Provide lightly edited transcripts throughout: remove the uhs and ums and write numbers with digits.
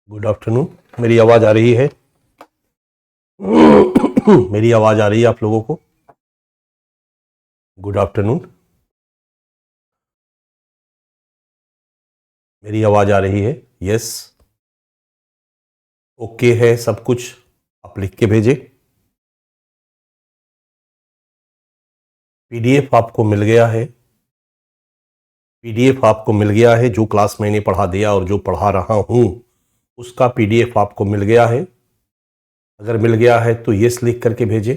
Good afternoon. मेरी आवाज आ रही है? मेरी आवाज आ रही है आप लोगों को? Good afternoon. मेरी आवाज आ रही है? यस, ओके है सब कुछ। आप लिख के भेजे। पीडीएफ आपको मिल गया है। पीडीएफ आपको मिल गया है। जो क्लास मैंने पढ़ा दिया और जो पढ़ा रहा हूं उसका पीडीएफ आपको मिल गया है। अगर मिल गया है तो यस लिख करके भेजे।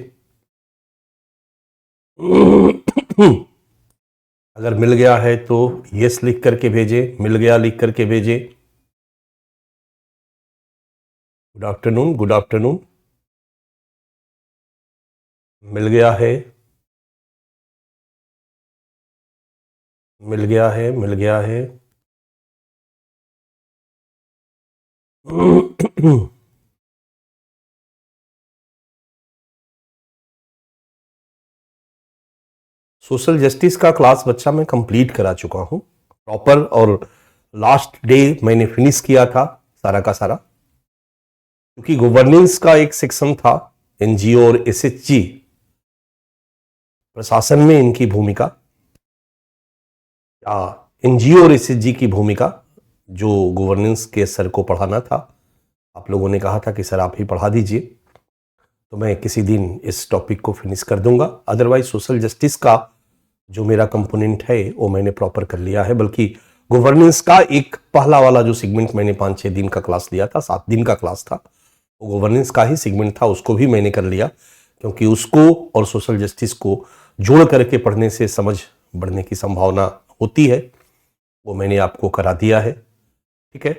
अगर मिल गया है तो यस लिख करके भेजे। मिल गया लिख करके भेजे। Good afternoon, good afternoon. मिल गया है, मिल गया है, मिल गया है। सोशल जस्टिस का क्लास बच्चा मैं कंप्लीट करा चुका हूं प्रॉपर, और लास्ट डे मैंने फिनिश किया था सारा का सारा। क्योंकि गवर्नेंस का एक सेक्शन था, एनजीओ और एसएचजी प्रशासन में इनकी भूमिका, या एनजीओ और एसएचजी की भूमिका, जो गवर्नेंस के सर को पढ़ाना था। आप लोगों ने कहा था कि सर आप ही पढ़ा दीजिए, तो मैं किसी दिन इस टॉपिक को फिनिश कर दूंगा। अदरवाइज सोशल जस्टिस का जो मेरा कंपोनेंट है वो मैंने प्रॉपर कर लिया है। बल्कि गवर्नेंस का एक पहला वाला जो सेगमेंट मैंने 5-6 दिन का क्लास लिया था, 7 दिन का क्लास था, वो गवर्नेंस का ही सेगमेंट था, उसको भी मैंने कर लिया। क्योंकि उसको और सोशल जस्टिस को जोड़ करके पढ़ने से समझ बढ़ने की संभावना होती है, वो मैंने आपको करा दिया है। ठीक है।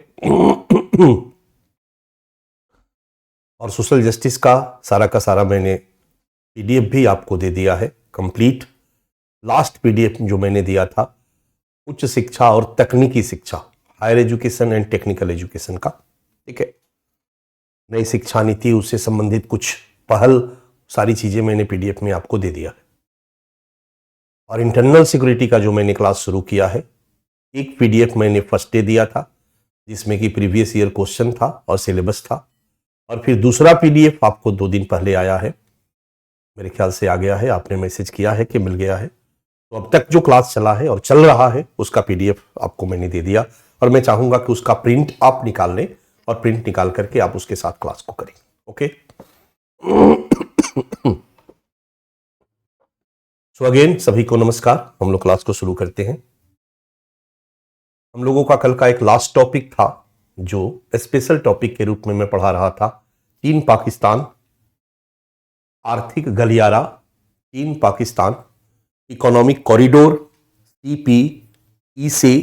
और सोशल जस्टिस का सारा मैंने पीडीएफ भी आपको दे दिया है कंप्लीट। लास्ट पीडीएफ जो मैंने दिया था उच्च शिक्षा और तकनीकी शिक्षा, higher education and technical education का, ठीक है, नई शिक्षा नीति, उससे संबंधित कुछ पहल, सारी चीजें मैंने पीडीएफ में आपको दे दिया है। और इंटरनल सिक्योरिटी का जो मैंने क्लास शुरू किया है, एक पीडीएफ मैंने फर्स्ट डे दिया था जिसमें कि प्रीवियस ईयर क्वेश्चन था और सिलेबस था। और फिर दूसरा पीडीएफ आपको 2 दिन पहले आया है, मेरे ख्याल से आ गया है, आपने मैसेज किया है कि मिल गया है। तो अब तक जो क्लास चला है और चल रहा है उसका पीडीएफ आपको मैंने दे दिया, और मैं चाहूंगा कि उसका प्रिंट आप निकाल लें और प्रिंट निकाल करके आप उसके साथ क्लास को करें। ओके। सो अगेन सभी को नमस्कार। हम लोग क्लास को शुरू करते हैं। हम लोगों का कल का एक लास्ट टॉपिक था जो स्पेशल टॉपिक के रूप में मैं पढ़ा रहा था, चीन पाकिस्तान आर्थिक गलियारा, चीन पाकिस्तान इकोनॉमिक कॉरिडोर, सीपीईसी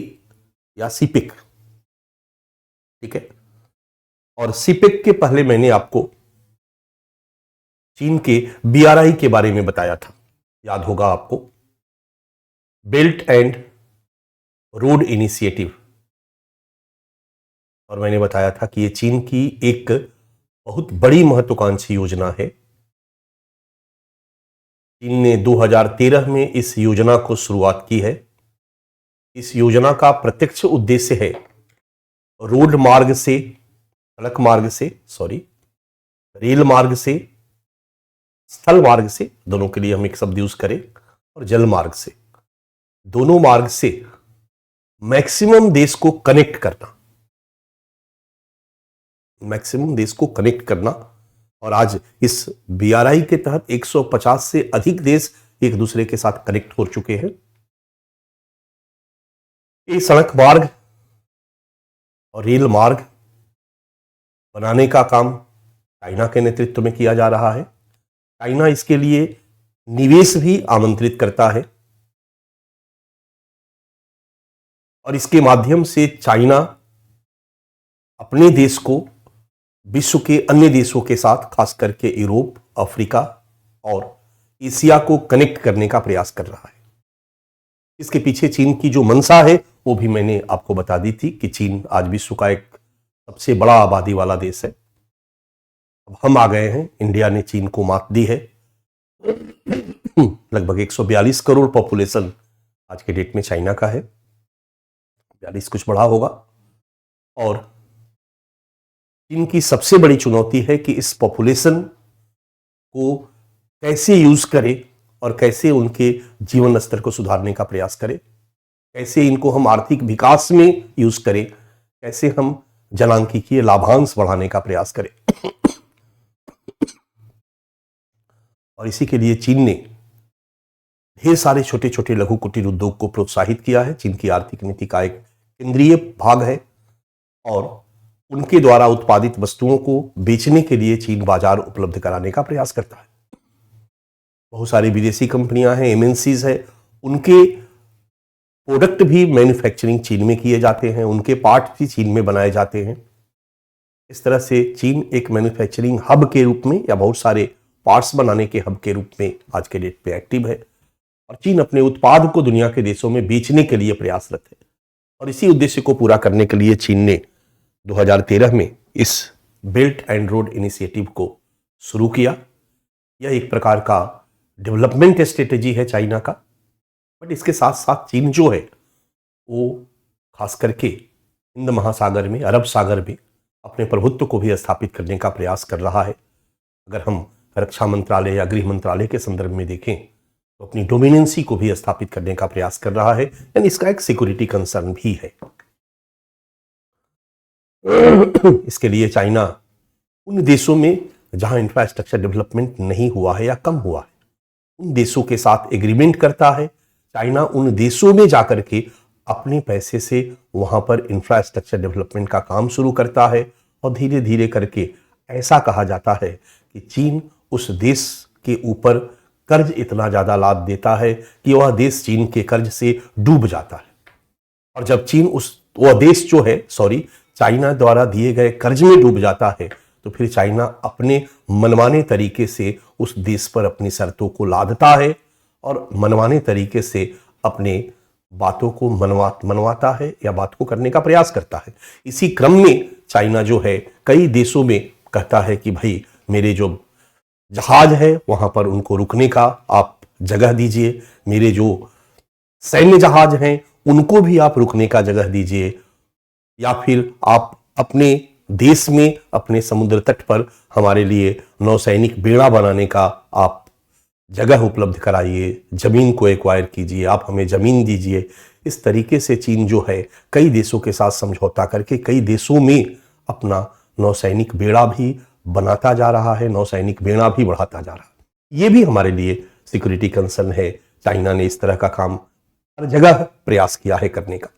या सीपिक। ठीक है। और सीपेक के पहले मैंने आपको चीन के बीआरआई के बारे में बताया था, याद होगा आपको, बेल्ट एंड रोड इनिशिएटिव। और मैंने बताया था कि यह चीन की एक बहुत बड़ी महत्वाकांक्षी योजना है। चीन ने 2013 में इस योजना को शुरुआत की है। इस योजना का प्रत्यक्ष उद्देश्य है रोड मार्ग से, सड़क मार्ग से, सॉरी, रेल मार्ग से, स्थल मार्ग से, दोनों के लिए हम एक शब्द यूज करें, और जल मार्ग से, दोनों मार्ग से मैक्सिमम देश को कनेक्ट करना, मैक्सिमम देश को कनेक्ट करना। और आज इस बीआरआई के तहत 150 से अधिक देश एक दूसरे के साथ कनेक्ट हो चुके हैं। ये सड़क मार्ग और रेल मार्ग बनाने का काम चाइना के नेतृत्व में किया जा रहा है। चाइना इसके लिए निवेश भी आमंत्रित करता है, और इसके माध्यम से चाइना अपने देश को विश्व के अन्य देशों के साथ, खास करके यूरोप, अफ्रीका और एशिया को कनेक्ट करने का प्रयास कर रहा है। इसके पीछे चीन की जो मंशा है वो भी मैंने आपको बता दी थी कि चीन आज विश्व का एक सबसे बड़ा आबादी वाला देश है। अब हम आ गए हैं, इंडिया ने चीन को मात दी है। लगभग 142 करोड़ पॉपुलेशन आज के डेट में चाइना का है, 42 कुछ बढ़ा होगा। और चीन की सबसे बड़ी चुनौती है कि इस पॉपुलेशन को कैसे यूज करे और कैसे उनके जीवन स्तर को सुधारने का प्रयास करें, कैसे इनको हम आर्थिक विकास में यूज करें, कैसे हम जनांकीय लाभांश बढ़ाने का प्रयास करें। और इसी के लिए चीन ने ढेर सारे छोटे छोटे लघु कुटीर उद्योग को प्रोत्साहित किया है। चीन की आर्थिक नीति का एक केंद्रीय भाग है और उनके द्वारा उत्पादित वस्तुओं को बेचने के लिए चीन बाजार उपलब्ध कराने का प्रयास करता है। बहुत सारी विदेशी कंपनियां हैं, एमएनसीज है, उनके प्रोडक्ट भी मैन्युफैक्चरिंग चीन में किए जाते हैं, उनके पार्ट भी चीन में बनाए जाते हैं। इस तरह से चीन एक मैन्युफैक्चरिंग हब के रूप में या बहुत सारे पार्ट्स बनाने के हब के रूप में आज के डेट पे एक्टिव है और चीन अपने उत्पाद को दुनिया के देशों में बेचने के लिए प्रयासरत है। और इसी उद्देश्य को पूरा करने के लिए चीन ने 2013 में इस बेल्ट एंड रोड इनिशिएटिव को शुरू किया। यह एक प्रकार का डेवलपमेंट स्ट्रेटेजी है चाइना का, बट इसके साथ साथ चीन जो है वो खास करके हिंद महासागर में, अरब सागर में अपने प्रभुत्व को भी स्थापित करने का प्रयास कर रहा है। अगर हम रक्षा मंत्रालय या गृह मंत्रालय के संदर्भ में देखें तो अपनी डोमिनेंसी को भी स्थापित करने का प्रयास कर रहा है, यानी इसका एक सिक्योरिटी कंसर्न भी है। इसके लिए चाइना उन देशों में जहां इंफ्रास्ट्रक्चर डेवलपमेंट नहीं हुआ है या कम हुआ है, उन देशों के साथ एग्रीमेंट करता है। चाइना उन देशों में जाकर के अपने पैसे से वहां पर इंफ्रास्ट्रक्चर डेवलपमेंट का काम शुरू करता है और धीरे धीरे करके ऐसा कहा जाता है कि चीन उस देश के ऊपर कर्ज इतना ज्यादा लाद देता है कि वह देश चीन के कर्ज से डूब जाता है। और जब वह देश जो है चाइना द्वारा दिए गए कर्ज में डूब जाता है तो फिर चाइना अपने मनमाने तरीके से उस देश पर अपनी शर्तों को लादता है और मनमाने तरीके से अपने बातों को मनवाता है या बात को करने का प्रयास करता है। इसी क्रम में चाइना जो है कई देशों में कहता है कि भाई मेरे जो जहाज है वहां पर उनको रुकने का आप जगह दीजिए, मेरे जो सैन्य जहाज हैं उनको भी आप रुकने का जगह दीजिए, या फिर आप अपने देश में अपने समुद्र तट पर हमारे लिए नौसैनिक बेड़ा बनाने का आप जगह उपलब्ध कराइए, जमीन को एक्वायर कीजिए, आप हमें जमीन दीजिए। इस तरीके से चीन जो है कई देशों के साथ समझौता करके कई देशों में अपना नौसैनिक बेड़ा भी बनाता जा रहा है, नौसैनिक बेड़ा भी बढ़ाता जा रहा है। ये भी हमारे लिए सिक्योरिटी कंसर्न है। चाइना ने इस तरह का काम हर जगह प्रयास किया है करने का।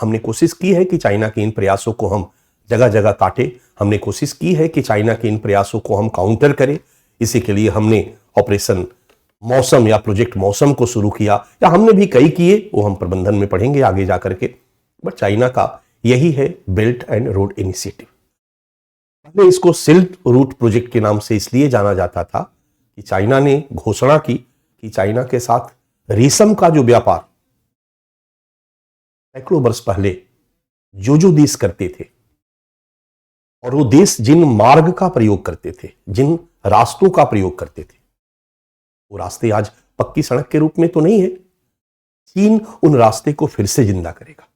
हमने कोशिश की है कि चाइना के इन प्रयासों को हम जगह जगह काटे, हमने कोशिश की है कि चाइना के इन प्रयासों को हम काउंटर करें। इसी के लिए हमने ऑपरेशन मौसम या प्रोजेक्ट मौसम को शुरू किया, या हमने भी कई किए, वो हम प्रबंधन में पढ़ेंगे आगे जाकर के। बट चाइना का यही है बेल्ट एंड रोड इनिशिएटिव। पहले इसको सिल्क रूट प्रोजेक्ट के नाम से इसलिए जाना जाता था कि चाइना ने घोषणा की कि चाइना के साथ रेशम का जो व्यापार सैकड़ों वर्ष पहले जो देश करते थे, और वो देश जिन मार्ग का प्रयोग करते थे, जिन रास्तों का प्रयोग करते थे, वो रास्ते आज पक्की सड़क के रूप में तो नहीं है। चीन उन रास्ते को फिर से जिंदा करेगा।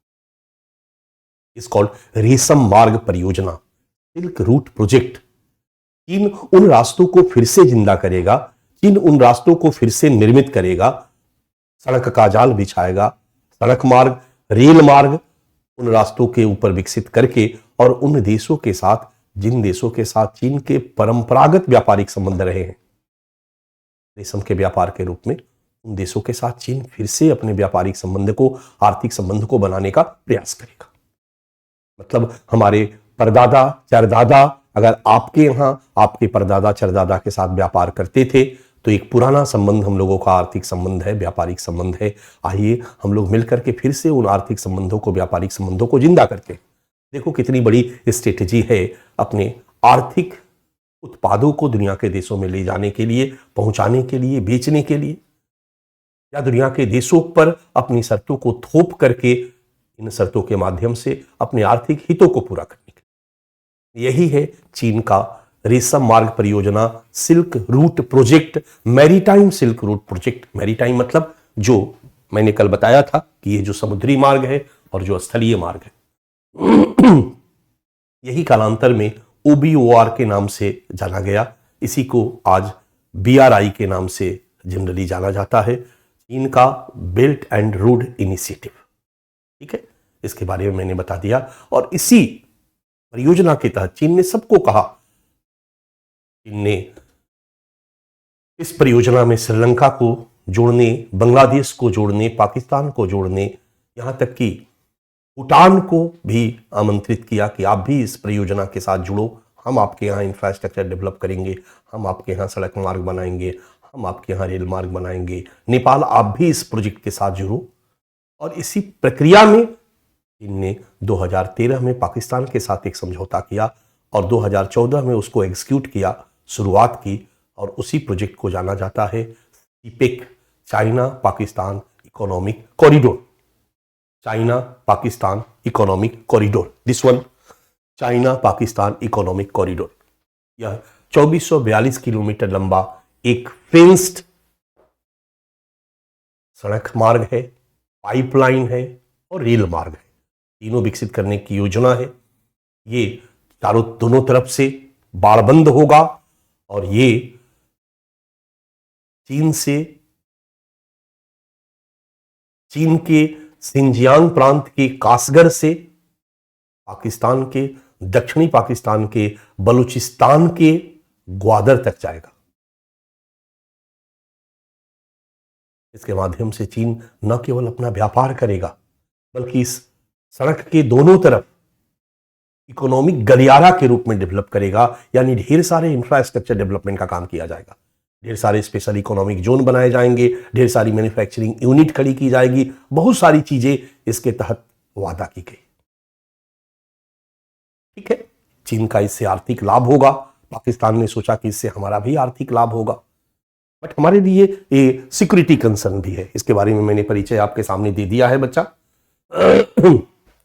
इस कॉल्ड रेशम मार्ग परियोजना, सिल्क रूट प्रोजेक्ट। चीन उन रास्तों को फिर से जिंदा करेगा, चीन उन रास्तों को फिर से निर्मित करेगा, सड़क का जाल बिछाएगा, सड़क मार्ग, रेल मार्ग उन रास्तों के ऊपर विकसित करके, और उन देशों के साथ जिन देशों के साथ चीन के परंपरागत व्यापारिक संबंध रहे हैं रेशम के व्यापार के रूप में, उन देशों के साथ चीन फिर से अपने व्यापारिक संबंध को, आर्थिक संबंध को बनाने का प्रयास करेगा। मतलब हमारे परदादा चरदादा, अगर आपके यहां आपके परदादा चरदादा के साथ व्यापार करते थे तो एक पुराना संबंध हम लोगों का आर्थिक संबंध है, व्यापारिक संबंध है। आइए हम लोग मिलकर के फिर से उन आर्थिक संबंधों को, व्यापारिक संबंधों को जिंदा करते हैं। देखो कितनी बड़ी स्ट्रेटेजी है अपने आर्थिक उत्पादों को दुनिया के देशों में ले जाने के लिए, पहुंचाने के लिए, बेचने के लिए, या दुनिया के देशों पर अपनी शर्तों को थोप करके इन शर्तों के माध्यम से अपने आर्थिक हितों को पूरा करने के लिए। यही है चीन का रेशम मार्ग परियोजना, silk route project, maritime silk route project. Maritime मतलब जो मैंने कल बताया था कि ये जो समुद्री मार्ग है और जो स्थलीय मार्ग है। यही कालांतर में OBOR के नाम से जाना गया। इसी को आज BRI के नाम से जनरली जाना जाता है, चीन का बेल्ट एंड रोड इनिशिएटिव। ठीक है, इसके बारे में मैंने बता दिया। और इसी परियोजना के तहत चीन ने सबको कहा, चीन ने इस परियोजना में श्रीलंका को जोड़ने, बांग्लादेश को जोड़ने, पाकिस्तान को जोड़ने, यहां तक कि भूटान को भी आमंत्रित किया कि आप भी इस परियोजना के साथ जुड़ो, हम आपके यहाँ इंफ्रास्ट्रक्चर डेवलप करेंगे, हम आपके यहाँ सड़क मार्ग बनाएंगे, हम आपके यहाँ रेल मार्ग बनाएंगे, नेपाल आप भी इस प्रोजेक्ट के साथ जुड़ो। और इसी प्रक्रिया में चीन ने 2013 में पाकिस्तान के साथ एक समझौता किया और 2014 में उसको एग्जीक्यूट किया, शुरुआत की। और उसी प्रोजेक्ट को जाना जाता है CPEC, China Pakistan economic corridor. China Pakistan economic corridor, this one, China Pakistan economic corridor. यह 2442 किलोमीटर लंबा एक फेंस्ड सड़क मार्ग है, पाइपलाइन है और रेल मार्ग है, तीनों विकसित करने की योजना है। ये दोनों तरफ से बाड़बंद होगा और ये चीन के सिंजियांग प्रांत के कासगर से पाकिस्तान के दक्षिणी पाकिस्तान के बलूचिस्तान के ग्वादर तक जाएगा। इसके माध्यम से चीन न केवल अपना व्यापार करेगा बल्कि इस सड़क के दोनों तरफ इकोनॉमिक गलियारा के रूप में डेवलप करेगा, यानी ढेर सारे इंफ्रास्ट्रक्चर डेवलपमेंट का काम किया जाएगा, ढेर सारे स्पेशल इकोनॉमिक जोन बनाए जाएंगे, ढेर सारी मैन्युफैक्चरिंग यूनिट खड़ी की जाएगी, बहुत सारी चीजें इसके तहत वादा की गई। ठीक है, चीन का इससे आर्थिक लाभ होगा, पाकिस्तान ने सोचा कि इससे हमारा भी आर्थिक लाभ होगा, बट हमारे लिए ये सिक्योरिटी कंसर्न भी है। इसके बारे में मैंने परिचय आपके सामने दे दिया है बच्चा।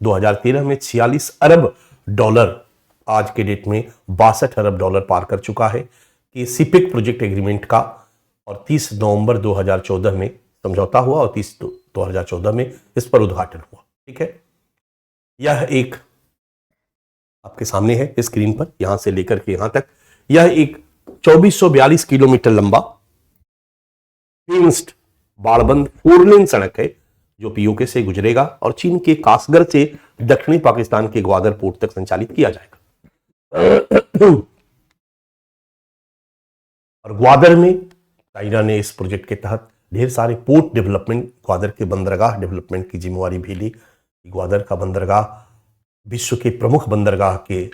2013 में 46 अरब डॉलर, आज के डेट में 62 अरब डॉलर पार कर चुका है कि सिपेक प्रोजेक्ट एग्रीमेंट का। और 30 नवंबर 2014 में समझौता हुआ और 30 2014 में इस पर उद्घाटन हुआ। ठीक है, यह एक आपके सामने है स्क्रीन पर, यहां से लेकर के यहां तक यह एक 2442 किलोमीटर लंबा फेंस्ड बाड़बंद 4 लेन सड़क है जो पीओके से गुजरेगा और चीन के कासगर से दक्षिणी पाकिस्तान के ग्वादर पोर्ट तक संचालित किया जाएगा। और ग्वादर में चाइना ने इस प्रोजेक्ट के तहत ढेर सारे पोर्ट डेवलपमेंट, ग्वादर के बंदरगाह डेवलपमेंट की जिम्मेवारी भी ली। ग्वादर का बंदरगाह विश्व के प्रमुख बंदरगाह के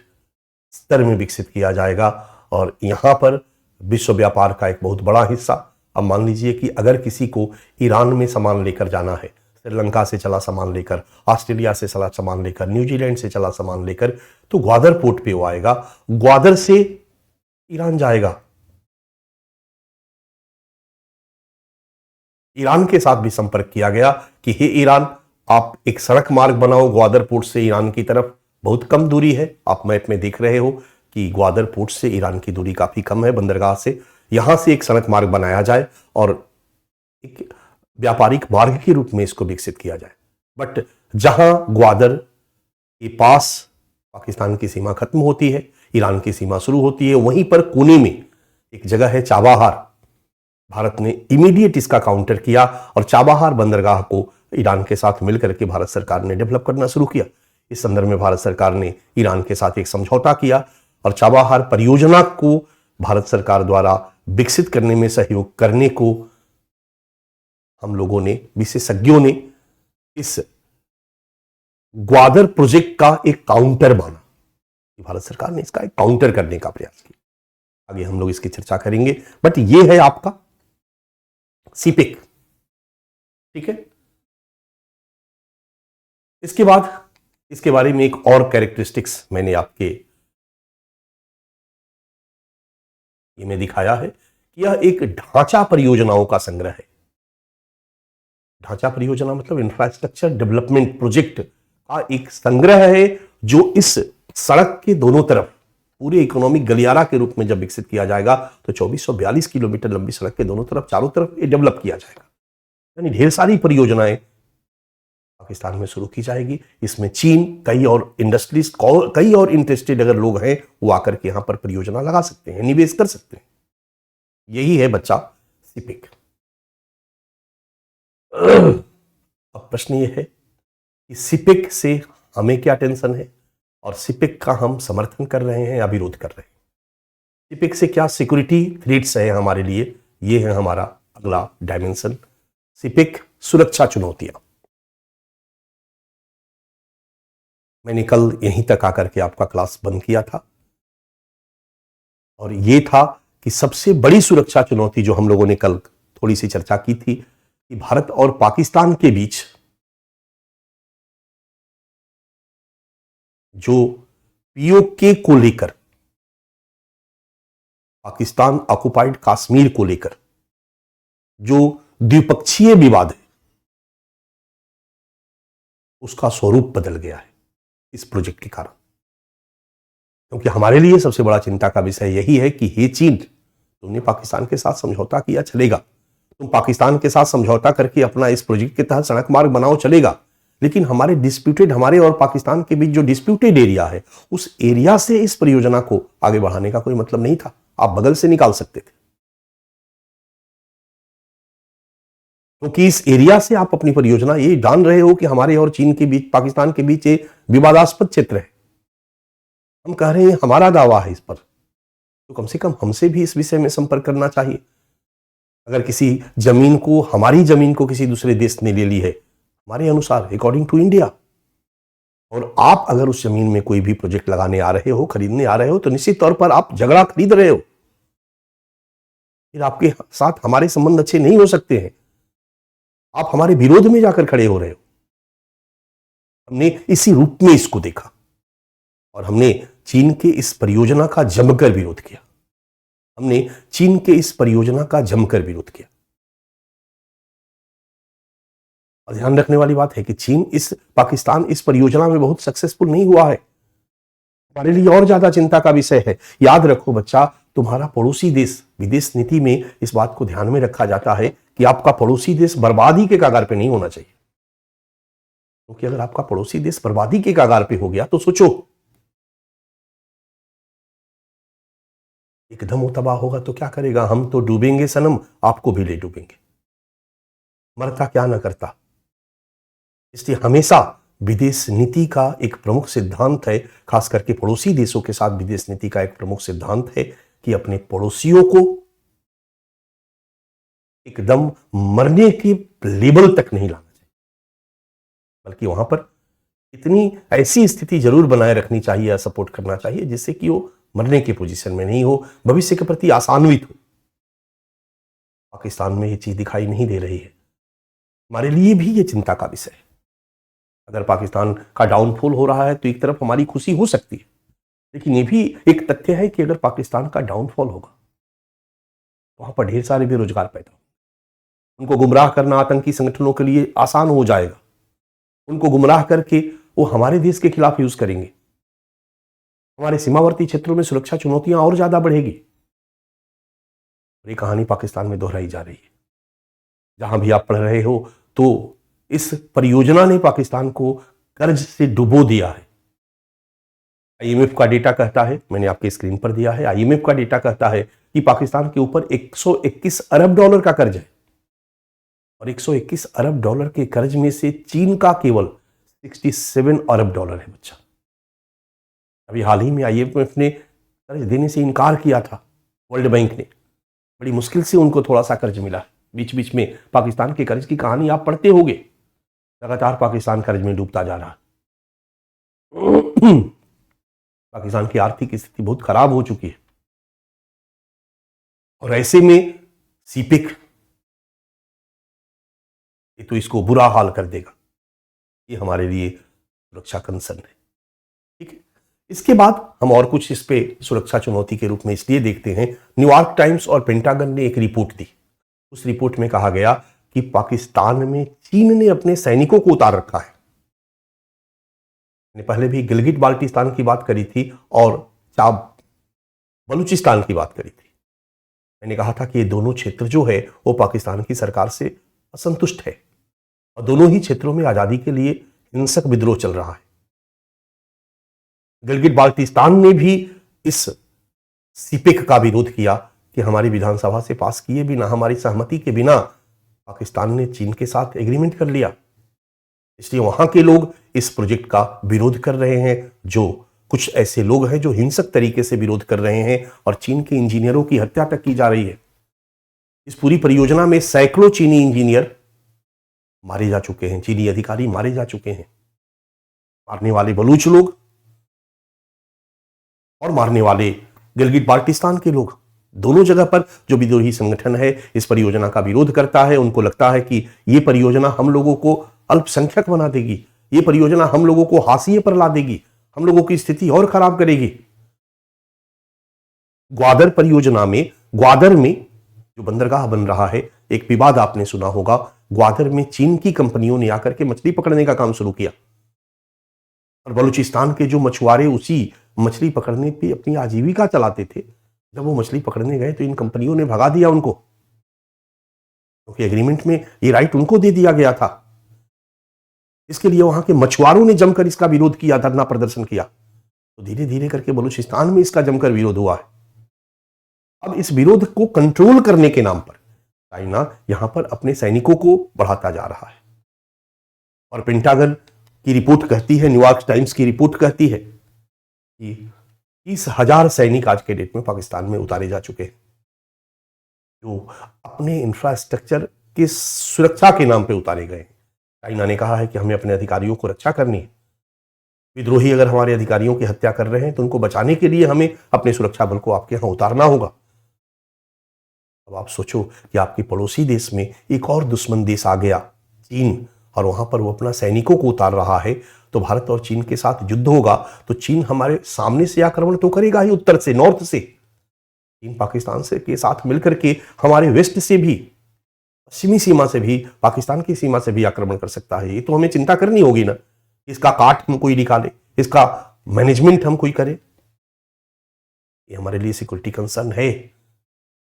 स्तर में विकसित किया जाएगा और यहां पर विश्व व्यापार का एक बहुत बड़ा हिस्सा। अब मान लीजिए कि अगर किसी को ईरान में सामान लेकर जाना है, श्रीलंका से चला सामान लेकर, ऑस्ट्रेलिया से चला सामान लेकर, न्यूजीलैंड से चला सामान लेकर, तो ग्वादर पोर्ट पे वो आएगा, ग्वादर से ईरान जाएगा। ईरान के साथ भी संपर्क किया गया कि हे ईरान, आप एक सड़क मार्ग बनाओ ग्वादर पोर्ट से ईरान की तरफ, बहुत कम दूरी है। आप मैप में देख रहे हो कि ग्वादर पोर्ट से ईरान की दूरी काफी कम है बंदरगाह से, यहां से एक सड़क मार्ग बनाया जाए और एक व्यापारिक मार्ग के रूप में इसको विकसित किया जाए। बट जहां ग्वादर के पास पाकिस्तान की सीमा खत्म होती है, ईरान की सीमा शुरू होती है, वहीं पर कोने में एक जगह है चाबाहार। भारत ने इमीडिएट इसका काउंटर किया और चाबाहार बंदरगाह को ईरान के साथ मिलकर के भारत सरकार ने डेवलप करना शुरू किया। इस संदर्भ में भारत सरकार ने ईरान के साथ एक समझौता किया और चाबाहार परियोजना को भारत सरकार द्वारा विकसित करने में सहयोग करने को हम लोगों ने, विशेषज्ञों ने इस ग्वादर प्रोजेक्ट का एक काउंटर माना। भारत सरकार ने इसका एक काउंटर करने का प्रयास किया। आगे हम लोग इसकी चर्चा करेंगे, बट ये है आपका सीपेक। ठीक है, इसके बाद इसके बारे में एक और कैरेक्टरिस्टिक्स मैंने आपके ये में दिखाया है कि यह एक ढांचा परियोजनाओं का संग्रह है। ढांचा परियोजना मतलब इंफ्रास्ट्रक्चर डेवलपमेंट प्रोजेक्ट का एक संग्रह है जो इस सड़क के दोनों तरफ पूरे इकोनॉमिक गलियारा के रूप में जब विकसित किया जाएगा तो 2442 किलोमीटर लंबी सड़क के दोनों तरफ, चारों तरफ ये डेवलप किया जाएगा। यानी ढेर सारी परियोजनाएं पाकिस्तान में शुरू की जाएगी। इसमें चीन, कई और इंडस्ट्रीज, कई और इंटरेस्टेड अगर लोग हैं वो आकर के यहां पर परियोजना लगा सकते हैं, निवेश कर सकते हैं। यही है बच्चा सिपिक। अब प्रश्न ये है कि सिपिक से हमें क्या टेंशन है और सिपिक का हम समर्थन कर रहे हैं या विरोध कर रहे हैं। सिपिक से क्या सिक्योरिटी थ्रेट्स है हमारे लिए, ये है हमारा अगला डायमेंशन। सिपिक सुरक्षा चुनौतियां। मैंने कल यहीं तक आकर के आपका क्लास बंद किया था और ये था कि सबसे बड़ी सुरक्षा चुनौती जो हम लोगों ने कल थोड़ी सी चर्चा की थी कि भारत और पाकिस्तान के बीच जो पीओके को लेकर, पाकिस्तान ऑक्युपाइड कश्मीर को लेकर जो द्विपक्षीय विवाद है, उसका स्वरूप बदल गया है इस प्रोजेक्ट के कारण। क्योंकि हमारे लिए सबसे बड़ा चिंता का विषय यही है कि हे चीन, तुमने पाकिस्तान के साथ समझौता किया, चलेगा, तुम पाकिस्तान के साथ समझौता करके अपना इस प्रोजेक्ट के तहत सड़क मार्ग बनाओ, चलेगा, लेकिन हमारे और पाकिस्तान के बीच जो डिस्प्यूटेड एरिया है, उस एरिया से इस परियोजना को आगे बढ़ाने का कोई मतलब नहीं था। आप बगल से निकाल सकते थे, क्योंकि इस एरिया से आप अपनी परियोजना ये जान रहे हो कि हमारे और चीन के बीच, पाकिस्तान के बीच ये विवादास्पद क्षेत्र है। हम कह रहे हैं हमारा दावा है इस पर, तो कम से कम हमसे भी इस विषय में संपर्क करना चाहिए। अगर किसी जमीन को, हमारी जमीन को किसी दूसरे देश ने ले ली है हमारे अनुसार, अकॉर्डिंग टू इंडिया, और आप अगर उस जमीन में कोई भी प्रोजेक्ट लगाने आ रहे हो, खरीदने आ रहे हो, तो निश्चित तौर पर आप झगड़ा खरीद रहे हो, फिर आपके साथ हमारे संबंध अच्छे नहीं हो सकते हैं, आप हमारे विरोध में जाकर खड़े हो रहे हो। हमने इसी रूप में इसको देखा और हमने चीन के इस परियोजना का जमकर विरोध किया। हमने चीन के इस परियोजना का जमकर विरोध किया। और ध्यान रखने वाली बात है कि पाकिस्तान इस परियोजना में बहुत सक्सेसफुल नहीं हुआ है। हमारे लिए और ज्यादा चिंता का विषय है। याद रखो बच्चा, तुम्हारा पड़ोसी देश, विदेश नीति में इस बात को ध्यान में रखा जाता है कि आपका पड़ोसी देश बर्बादी के कगार पे नहीं होना चाहिए। क्योंकि अगर आपका पड़ोसी देश बर्बादी के कगार पे हो गया तो सोचो, एकदम वो तबाह होगा तो क्या करेगा। हम तो डूबेंगे सनम, आपको भी ले डूबेंगे, मरता क्या ना करता। इसलिए हमेशा विदेश नीति का एक प्रमुख सिद्धांत है, खास करके पड़ोसी देशों के साथ विदेश नीति का एक प्रमुख सिद्धांत है कि अपने पड़ोसियों को एकदम मरने के लेवल तक नहीं लाना चाहिए, बल्कि वहां पर इतनी ऐसी स्थिति जरूर बनाए रखनी चाहिए या सपोर्ट करना चाहिए जिससे कि वो मरने की पोजीशन में नहीं हो, भविष्य के प्रति आशान्वित हो। पाकिस्तान में ये चीज दिखाई नहीं दे रही है। हमारे लिए भी ये चिंता का विषय है। अगर पाकिस्तान का डाउनफॉल हो रहा है तो एक तरफ हमारी खुशी हो सकती है, लेकिन ये भी एक तथ्य है कि अगर पाकिस्तान का डाउनफॉल होगा तो वहां पर ढेर सारे बेरोजगार पैदा होंगे। उनको गुमराह करना आतंकी संगठनों के लिए आसान हो जाएगा। उनको गुमराह करके वो हमारे देश के खिलाफ यूज करेंगे। हमारे सीमावर्ती क्षेत्रों में सुरक्षा चुनौतियां और ज्यादा बढ़ेगी। ये कहानी पाकिस्तान में दोहराई जा रही है। जहां भी आप पढ़ रहे हो तो इस परियोजना ने पाकिस्तान को कर्ज से डुबो दिया है। आईएमएफ का डेटा कहता है, मैंने आपके स्क्रीन पर दिया है, आईएमएफ का डेटा कहता है कि पाकिस्तान के ऊपर 121 अरब डॉलर का कर्ज है और 121 अरब डॉलर के कर्ज में से चीन का केवल 67 अरब डॉलर है बच्चा। अभी हाल ही में आईएमएफ ने कर्ज देने से इनकार किया था। वर्ल्ड बैंक ने, बड़ी मुश्किल से उनको थोड़ा सा कर्ज मिला। बीच बीच में पाकिस्तान के कर्ज की कहानी आप पढ़ते होंगे, लगातार पाकिस्तान कर्ज में डूबता जा रहा। पाकिस्तान की आर्थिक स्थिति बहुत खराब हो चुकी है और ऐसे में सीपेक ये तो इसको बुरा हाल कर देगा। ये हमारे लिए सुरक्षा कंसर्न है। ठीक है, इसके बाद हम और कुछ इस पे सुरक्षा चुनौती के रूप में इसलिए देखते हैं। न्यूयॉर्क टाइम्स और पेंटागन ने एक रिपोर्ट दी। उस रिपोर्ट में कहा गया कि पाकिस्तान में चीन ने अपने सैनिकों को उतार रखा है। मैंने पहले भी गिलगिट बाल्टिस्तान की बात करी थी और बलूचिस्तान की बात करी थी। मैंने कहा था कि ये दोनों क्षेत्र जो है वो पाकिस्तान की सरकार से असंतुष्ट है। और दोनों ही क्षेत्रों में आजादी के लिए हिंसक विद्रोह चल रहा है। गिलगिट बाल्टिस्तान ने भी इस सीपेक का विरोध किया कि हमारी विधानसभा से पास किए बिना, हमारी सहमति के बिना पाकिस्तान ने चीन के साथ एग्रीमेंट कर लिया। इसलिए वहां के लोग इस प्रोजेक्ट का विरोध कर रहे हैं। जो कुछ ऐसे लोग हैं जो हिंसक तरीके से विरोध कर रहे हैं और चीन के इंजीनियरों की हत्या तक की जा रही है। इस पूरी परियोजना में सैकड़ों चीनी इंजीनियर मारे जा चुके हैं, चीनी अधिकारी मारे जा चुके हैं। मारने वाले बलूच लोग और मारने वाले गिलगिट बाल्टिस्तान के लोग। दोनों जगह पर जो विद्रोही संगठन है इस परियोजना का विरोध करता है। उनको लगता है कि यह परियोजना हम लोगों को अल्पसंख्यक बना देगी, ये परियोजना हम लोगों को हाशिए पर ला देगी, हम लोगों की स्थिति और खराब करेगी। ग्वादर परियोजना में, ग्वादर में जो बंदरगाह बन रहा है, एक विवाद आपने सुना होगा। ग्वादर में चीन की कंपनियों ने आकर के मछली पकड़ने का काम शुरू किया और बलूचिस्तान के जो मछुआरे उसी मछली पकड़ने पे अपनी आजीविका चलाते थे, जब वो मछली पकड़ने गए तो इन कंपनियों ने भगा दिया उनको, क्योंकि एग्रीमेंट में ये राइट उनको दे दिया गया था। इसके लिए वहां के मछुआरों ने जमकर इसका विरोध किया, धरना प्रदर्शन किया। तो धीरे धीरे करके बलूचिस्तान में इसका जमकर विरोध हुआ है। अब इस विरोध को कंट्रोल करने के नाम पर चाइना यहां पर अपने सैनिकों को बढ़ाता जा रहा है। और पेंटागन की रिपोर्ट कहती है, न्यूयॉर्क टाइम्स की रिपोर्ट कहती है कि 30,000 सैनिक आज के डेट में पाकिस्तान में उतारे जा चुके हैं, जो अपने इंफ्रास्ट्रक्चर की सुरक्षा के नाम पे उतारे गए। चाइना ने कहा है कि हमें अपने अधिकारियों को रक्षा करनी है। विद्रोही अगर हमारे अधिकारियों की हत्या कर रहे हैं तो उनको बचाने के लिए हमें अपने सुरक्षा बल को आपके यहां उतारना होगा। अब आप सोचो कि आपके पड़ोसी देश में एक और दुश्मन देश आ गया, चीन, और वहां पर वो अपना सैनिकों को उतार रहा है। तो भारत और चीन के साथ युद्ध होगा तो चीन हमारे सामने से आक्रमण तो करेगा ही, उत्तर से, नॉर्थ से। चीन पाकिस्तान से के साथ मिलकर के हमारे वेस्ट से भी, पश्चिमी सीमा से भी, पाकिस्तान की सीमा से भी आक्रमण कर सकता है। ये तो हमें चिंता करनी होगी ना। इसका काट हम कोई निकाले, इसका मैनेजमेंट हम कोई करे। ये हमारे लिए सिक्योरिटी कंसर्न है,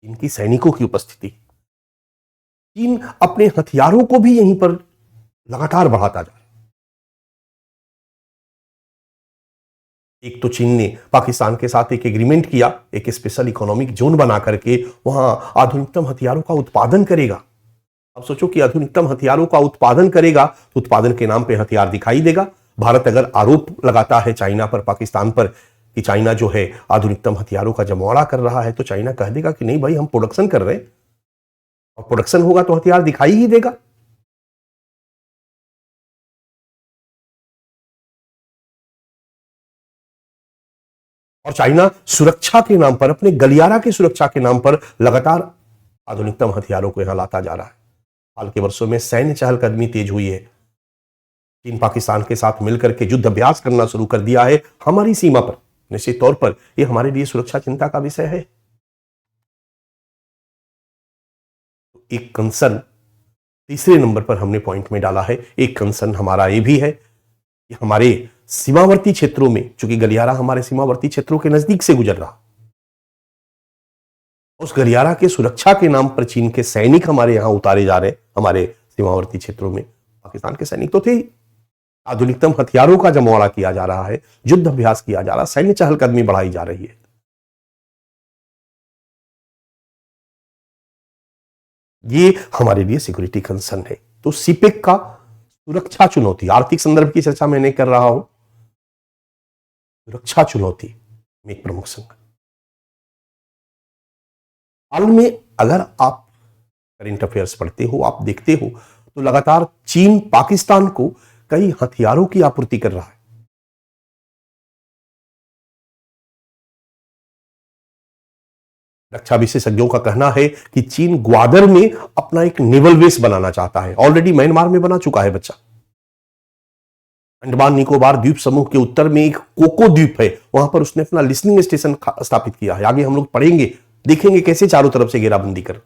इनकी सैनिकों की उपस्थिति। चीन अपने हथियारों को भी यहीं पर लगातार बढ़ाता जा रहा है। एक तो चीन ने पाकिस्तान के साथ एक एग्रीमेंट किया, एक स्पेशल इकोनॉमिक जोन बना करके वहां आधुनिकतम हथियारों का उत्पादन करेगा। अब सोचो कि आधुनिकतम हथियारों का उत्पादन करेगा तो उत्पादन के नाम पे हथियार दिखाई देगा। भारत अगर आरोप लगाता है चाइना पर, पाकिस्तान पर, कि चाइना जो है आधुनिकतम हथियारों का जमवाड़ा कर रहा है, तो चाइना कह देगा कि नहीं भाई, हम प्रोडक्शन कर रहे हैं, और प्रोडक्शन होगा तो हथियार दिखाई ही देगा। और चाइना सुरक्षा के नाम पर, अपने गलियारा की सुरक्षा के नाम पर लगातार आधुनिकतम हथियारों को यहां लाता जा रहा है। हाल के वर्षों में सैन्य चहलकदमी तेज हुई है। चीन पाकिस्तान के साथ मिलकर के युद्ध अभ्यास करना शुरू कर दिया है हमारी सीमा पर। निश्चित तौर पर यह हमारे लिए सुरक्षा चिंता का विषय है। एक कंसर्न तीसरे नंबर पर हमने पॉइंट में डाला है। एक कंसर्न हमारा यह भी है कि हमारे सीमावर्ती क्षेत्रों में, चूंकि गलियारा हमारे सीमावर्ती क्षेत्रों के नजदीक से गुजर रहा, उस गलियारा के सुरक्षा के नाम पर चीन के सैनिक हमारे यहां उतारे जा रहे। हमारे सीमावर्ती क्षेत्रों में पाकिस्तान के सैनिक तो थे ही, आधुनिकतम हथियारों का जमवाड़ा किया जा रहा है, युद्ध अभ्यास किया जा रहा है, सैन्य चहलकदमी बढ़ाई जा रही है। ये हमारे लिए सिक्योरिटी कंसर्न है। तो सीपेक का सुरक्षा चुनौती, आर्थिक संदर्भ की चर्चा मैं नहीं कर रहा हूं, सुरक्षा चुनौती में एक प्रमुख संगठन। हाल में अगर आप करंट अफेयर्स पढ़ते हो, आप देखते हो, तो लगातार चीन पाकिस्तान को कई हथियारों की आपूर्ति कर रहा है। रक्षा विशेषज्ञों का कहना है कि चीन ग्वादर में अपना एक नेवल बेस बनाना चाहता है। ऑलरेडी म्यांमार में बना चुका है बच्चा। अंडमान निकोबार द्वीप समूह के उत्तर में एक कोको द्वीप है, वहां पर उसने अपना लिसनिंग स्टेशन स्थापित किया है। आगे हम लोग पढ़ेंगे, देखेंगे कैसे चारों तरफ से घेराबंदी कर।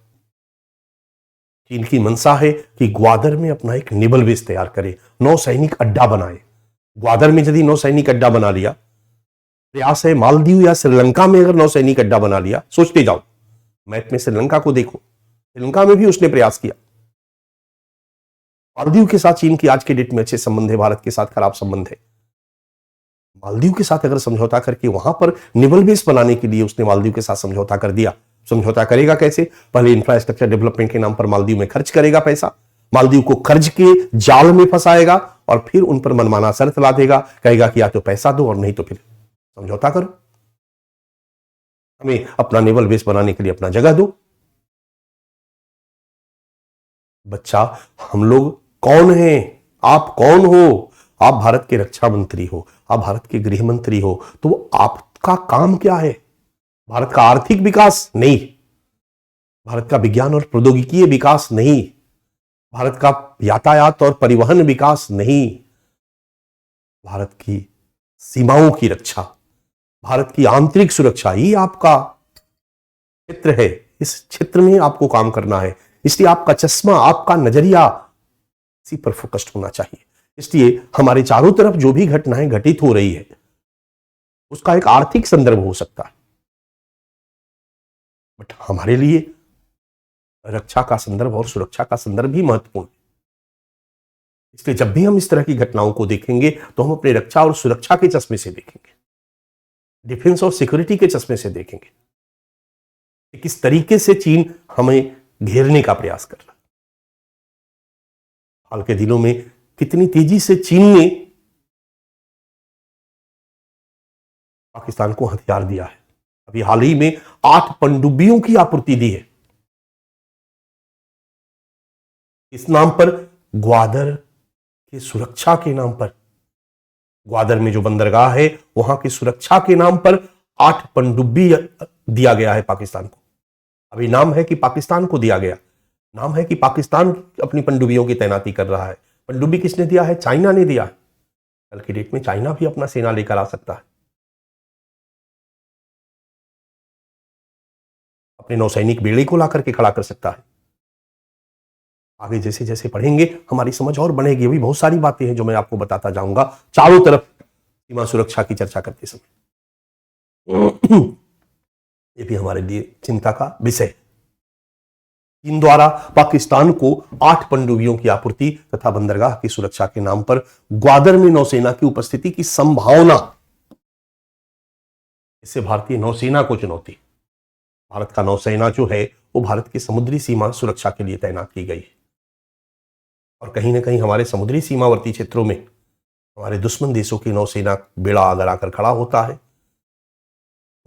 चीन की मंशा है कि ग्वादर में अपना एक नेवल बेस तैयार करे, नौसैनिक अड्डा बनाए। ग्वादर में यदि नौसैनिक अड्डा बना लिया, प्रयास है मालदीव या श्रीलंका में अगर नौसैनिक अड्डा बना लिया, सोचते जाओ, मैप में श्रीलंका को देखो, श्रीलंका में भी उसने प्रयास किया। मालदीव के साथ चीन की आज के डेट में अच्छे संबंध है, भारत के साथ खराब संबंध है। मालदीव के साथ अगर समझौता करके वहां पर नेवल बेस बनाने के लिए उसने मालदीव के साथ समझौता कर दिया, समझौता करेगा कैसे? पहले इंफ्रास्ट्रक्चर डेवलपमेंट के नाम पर मालदीव में खर्च करेगा पैसा, मालदीव को कर्ज के जाल में फंसाएगा और फिर उन पर मनमाना शर्त ला देगा, कहेगा कि या तो पैसा दो और नहीं तो फिर समझौता करो, हमें अपना नेवल बेस बनाने के लिए अपना जगह दो। बच्चा, हम लोग कौन हैं? आप कौन हो? आप भारत के रक्षा मंत्री हो, आप भारत के गृह मंत्री हो, तो आपका काम क्या है? भारत का आर्थिक विकास नहीं, भारत का विज्ञान और प्रौद्योगिकी विकास नहीं, भारत का यातायात और परिवहन विकास नहीं, भारत की सीमाओं की रक्षा, भारत की आंतरिक सुरक्षा ही आपका क्षेत्र है। इस क्षेत्र में आपको काम करना है, इसलिए आपका चश्मा, आपका नजरिया इसी पर फोकस्ड होना चाहिए। इसलिए हमारे चारों तरफ जो भी घटनाएं घटित हो रही है उसका एक आर्थिक संदर्भ हो सकता है, बट हमारे लिए रक्षा का संदर्भ और सुरक्षा का संदर्भ भी महत्वपूर्ण है। इसलिए जब भी हम इस तरह की घटनाओं को देखेंगे तो हम अपने रक्षा और सुरक्षा के चश्मे से देखेंगे, डिफेंस और सिक्योरिटी के चश्मे से देखेंगे किस तरीके से चीन हमें घेरने का प्रयास कर रहा है। हाल के दिनों में कितनी तेजी से चीन ने पाकिस्तान को हथियार दिया है। अभी हाल ही में 8 पनडुब्बियों की आपूर्ति दी है, इस नाम पर, ग्वादर की सुरक्षा के नाम पर। ग्वादर में जो बंदरगाह है वहां की सुरक्षा के नाम पर 8 पनडुब्बी दिया गया है पाकिस्तान को। अभी नाम है कि पाकिस्तान को दिया गया, नाम है कि पाकिस्तान अपनी पनडुब्बियों की तैनाती कर रहा है। पनडुब्बी किसने दिया है? चाइना ने दिया है। कल की डेट में चाइना भी अपना सेना लेकर आ सकता है, अपने नौसैनिक बेड़े को ला करके खड़ा कर सकता है। आगे जैसे जैसे पढ़ेंगे हमारी समझ और बढ़ेगी। अभी बहुत सारी बातें हैं जो मैं आपको बताता जाऊंगा चारों तरफ सीमा सुरक्षा की चर्चा करते समय। ये भी हमारे लिए चिंता का विषय है। चीन द्वारा पाकिस्तान को 8 पनडुब्बियों की आपूर्ति तथा बंदरगाह की सुरक्षा के नाम पर ग्वादर में नौसेना की उपस्थिति की संभावना, इससे भारतीय नौसेना को चुनौती। भारत का नौसेना जो है वो भारत की समुद्री सीमा सुरक्षा के लिए तैनात की गई है, और कहीं ना कहीं हमारे समुद्री सीमावर्ती क्षेत्रों में हमारे दुश्मन देशों की नौसेना बेड़ा अगर आकर खड़ा होता है,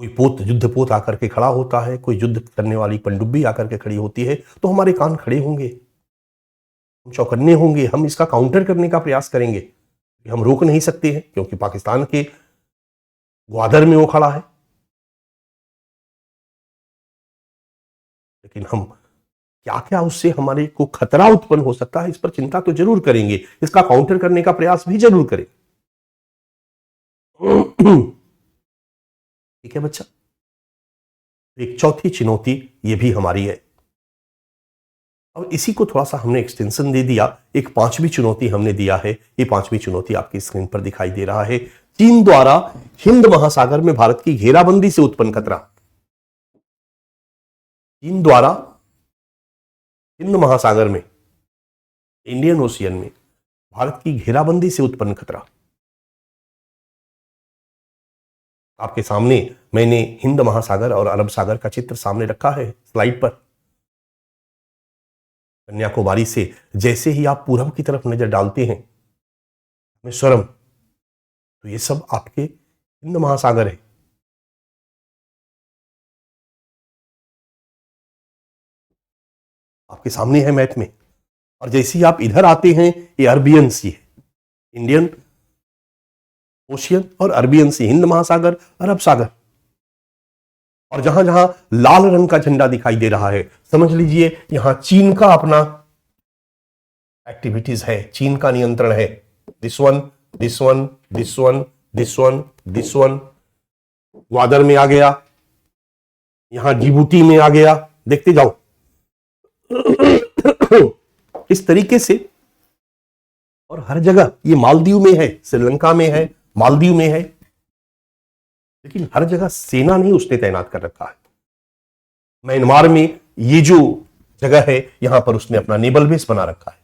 कोई पोत, युद्ध पोत आकर के खड़ा होता है, कोई युद्ध करने वाली पनडुब्बी आकर के खड़ी होती है, तो हमारे कान खड़े होंगे, हम चौकन्ने होंगे, हम इसका काउंटर करने का प्रयास करेंगे। हम रोक नहीं सकते हैं क्योंकि पाकिस्तान के ग्वादर में वो खड़ा है, लेकिन हम क्या क्या उससे हमारे को खतरा उत्पन्न हो सकता है इस पर चिंता तो जरूर करेंगे, इसका काउंटर करने का प्रयास भी जरूर करें। ठीक है बच्चा, एक चौथी चुनौती ये भी हमारी है। अब इसी को थोड़ा सा हमने एक्सटेंशन दे दिया, एक 5वीं चुनौती हमने दिया है। ये 5वीं चुनौती आपकी स्क्रीन पर दिखाई दे रहा है। चीन द्वारा हिंद महासागर में भारत की घेराबंदी से उत्पन्न खतरा। चीन द्वारा हिंद महासागर में, इंडियन ओशियन में भारत की घेराबंदी से उत्पन्न खतरा। आपके सामने मैंने हिंद महासागर और अरब सागर का चित्र सामने रखा है स्लाइड पर। कन्याकुमारी से जैसे ही आप पूरब की तरफ नजर डालते हैं, रामेश्वरम, तो ये सब आपके हिंद महासागर है। आपके सामने है मैप में। और जैसे ही आप इधर आते हैं, ये अरबियन सी है, इंडियन ओशियन और अरबियन सी, हिंद महासागर, अरब सागर। और जहां जहां लाल रंग का झंडा दिखाई दे रहा है, समझ लीजिए यहां चीन का अपना एक्टिविटीज है, चीन का नियंत्रण है। This one, this one, this one, this one, this one Gwadar में आ गया, यहां जिबूती में आ गया, देखते जाओ। इस तरीके से, और हर जगह, ये मालदीव में है, श्रीलंका में है, मालदीव में है, लेकिन हर जगह सेना नहीं उसने तैनात कर रखा है। म्यांमार में ये जो जगह है, यहां पर उसने अपना नेवल बेस बना रखा है।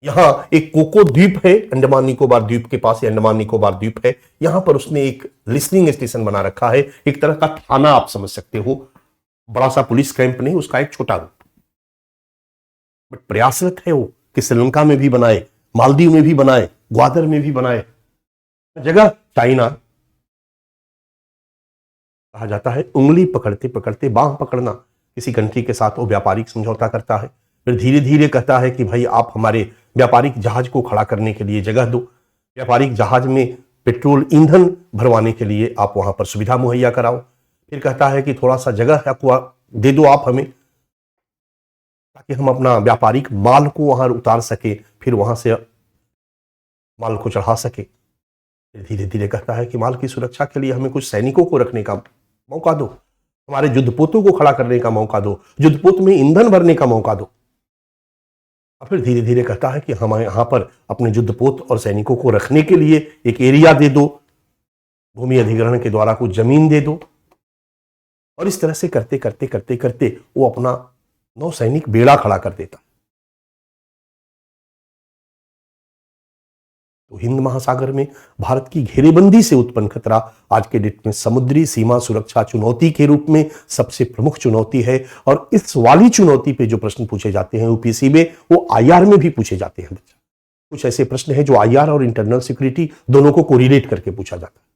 यहां एक कोको द्वीप है, अंडमान निकोबार द्वीप के पास, अंडमान निकोबार द्वीप है, यहां पर उसने एक लिसनिंग स्टेशन बना रखा है, एक तरह का थाना आप समझ सकते हो, बड़ा सा पुलिस कैंप नहीं, उसका एक छोटा रूप। बट प्रयासरत है वो कि श्रीलंका में भी बनाए, मालदीव में भी बनाए, ग्वादर में भी बनाए। जगह चाइना कहा जाता है, उंगली पकड़ते पकड़ते बांह पकड़ना, किसी कंट्री के साथ वो व्यापारिक समझौता करता है, फिर धीरे धीरे कहता है कि भाई आप हमारे व्यापारिक जहाज को खड़ा करने के लिए जगह दो, व्यापारिक जहाज में पेट्रोल ईंधन भरवाने के लिए आप वहां पर सुविधा मुहैया कराओ, फिर कहता है कि थोड़ा सा जगह दे दो आप हमें, ताकि हम अपना व्यापारिक माल को वहां उतार सके, फिर वहां से माल को चढ़ा सके। फिर धीरे धीरे कहता है कि माल की सुरक्षा के लिए हमें कुछ सैनिकों को रखने का मौका दो, हमारे युद्धपोतों को खड़ा करने का मौका दो, युद्धपोत में ईंधन भरने का मौका दो। और फिर धीरे धीरे कहता है कि हमारे यहां पर अपने युद्धपोत और सैनिकों को रखने के लिए एक एरिया दे दो, भूमि अधिग्रहण के द्वारा कुछ जमीन दे दो। और इस तरह से करते करते करते करते वो अपना नौसैनिक बेड़ा खड़ा कर देता। तो हिंद महासागर में भारत की घेरेबंदी से उत्पन्न खतरा आज के डेट में समुद्री सीमा सुरक्षा चुनौती के रूप में सबसे प्रमुख चुनौती है। और इस वाली चुनौती पे जो प्रश्न पूछे जाते हैं यूपीएससी में, वो आईआर में भी पूछे जाते हैं बच्चा। कुछ ऐसे प्रश्न हैं जो आईआर और इंटरनल सिक्योरिटी दोनों को कोरिलेट करके पूछा जाता है।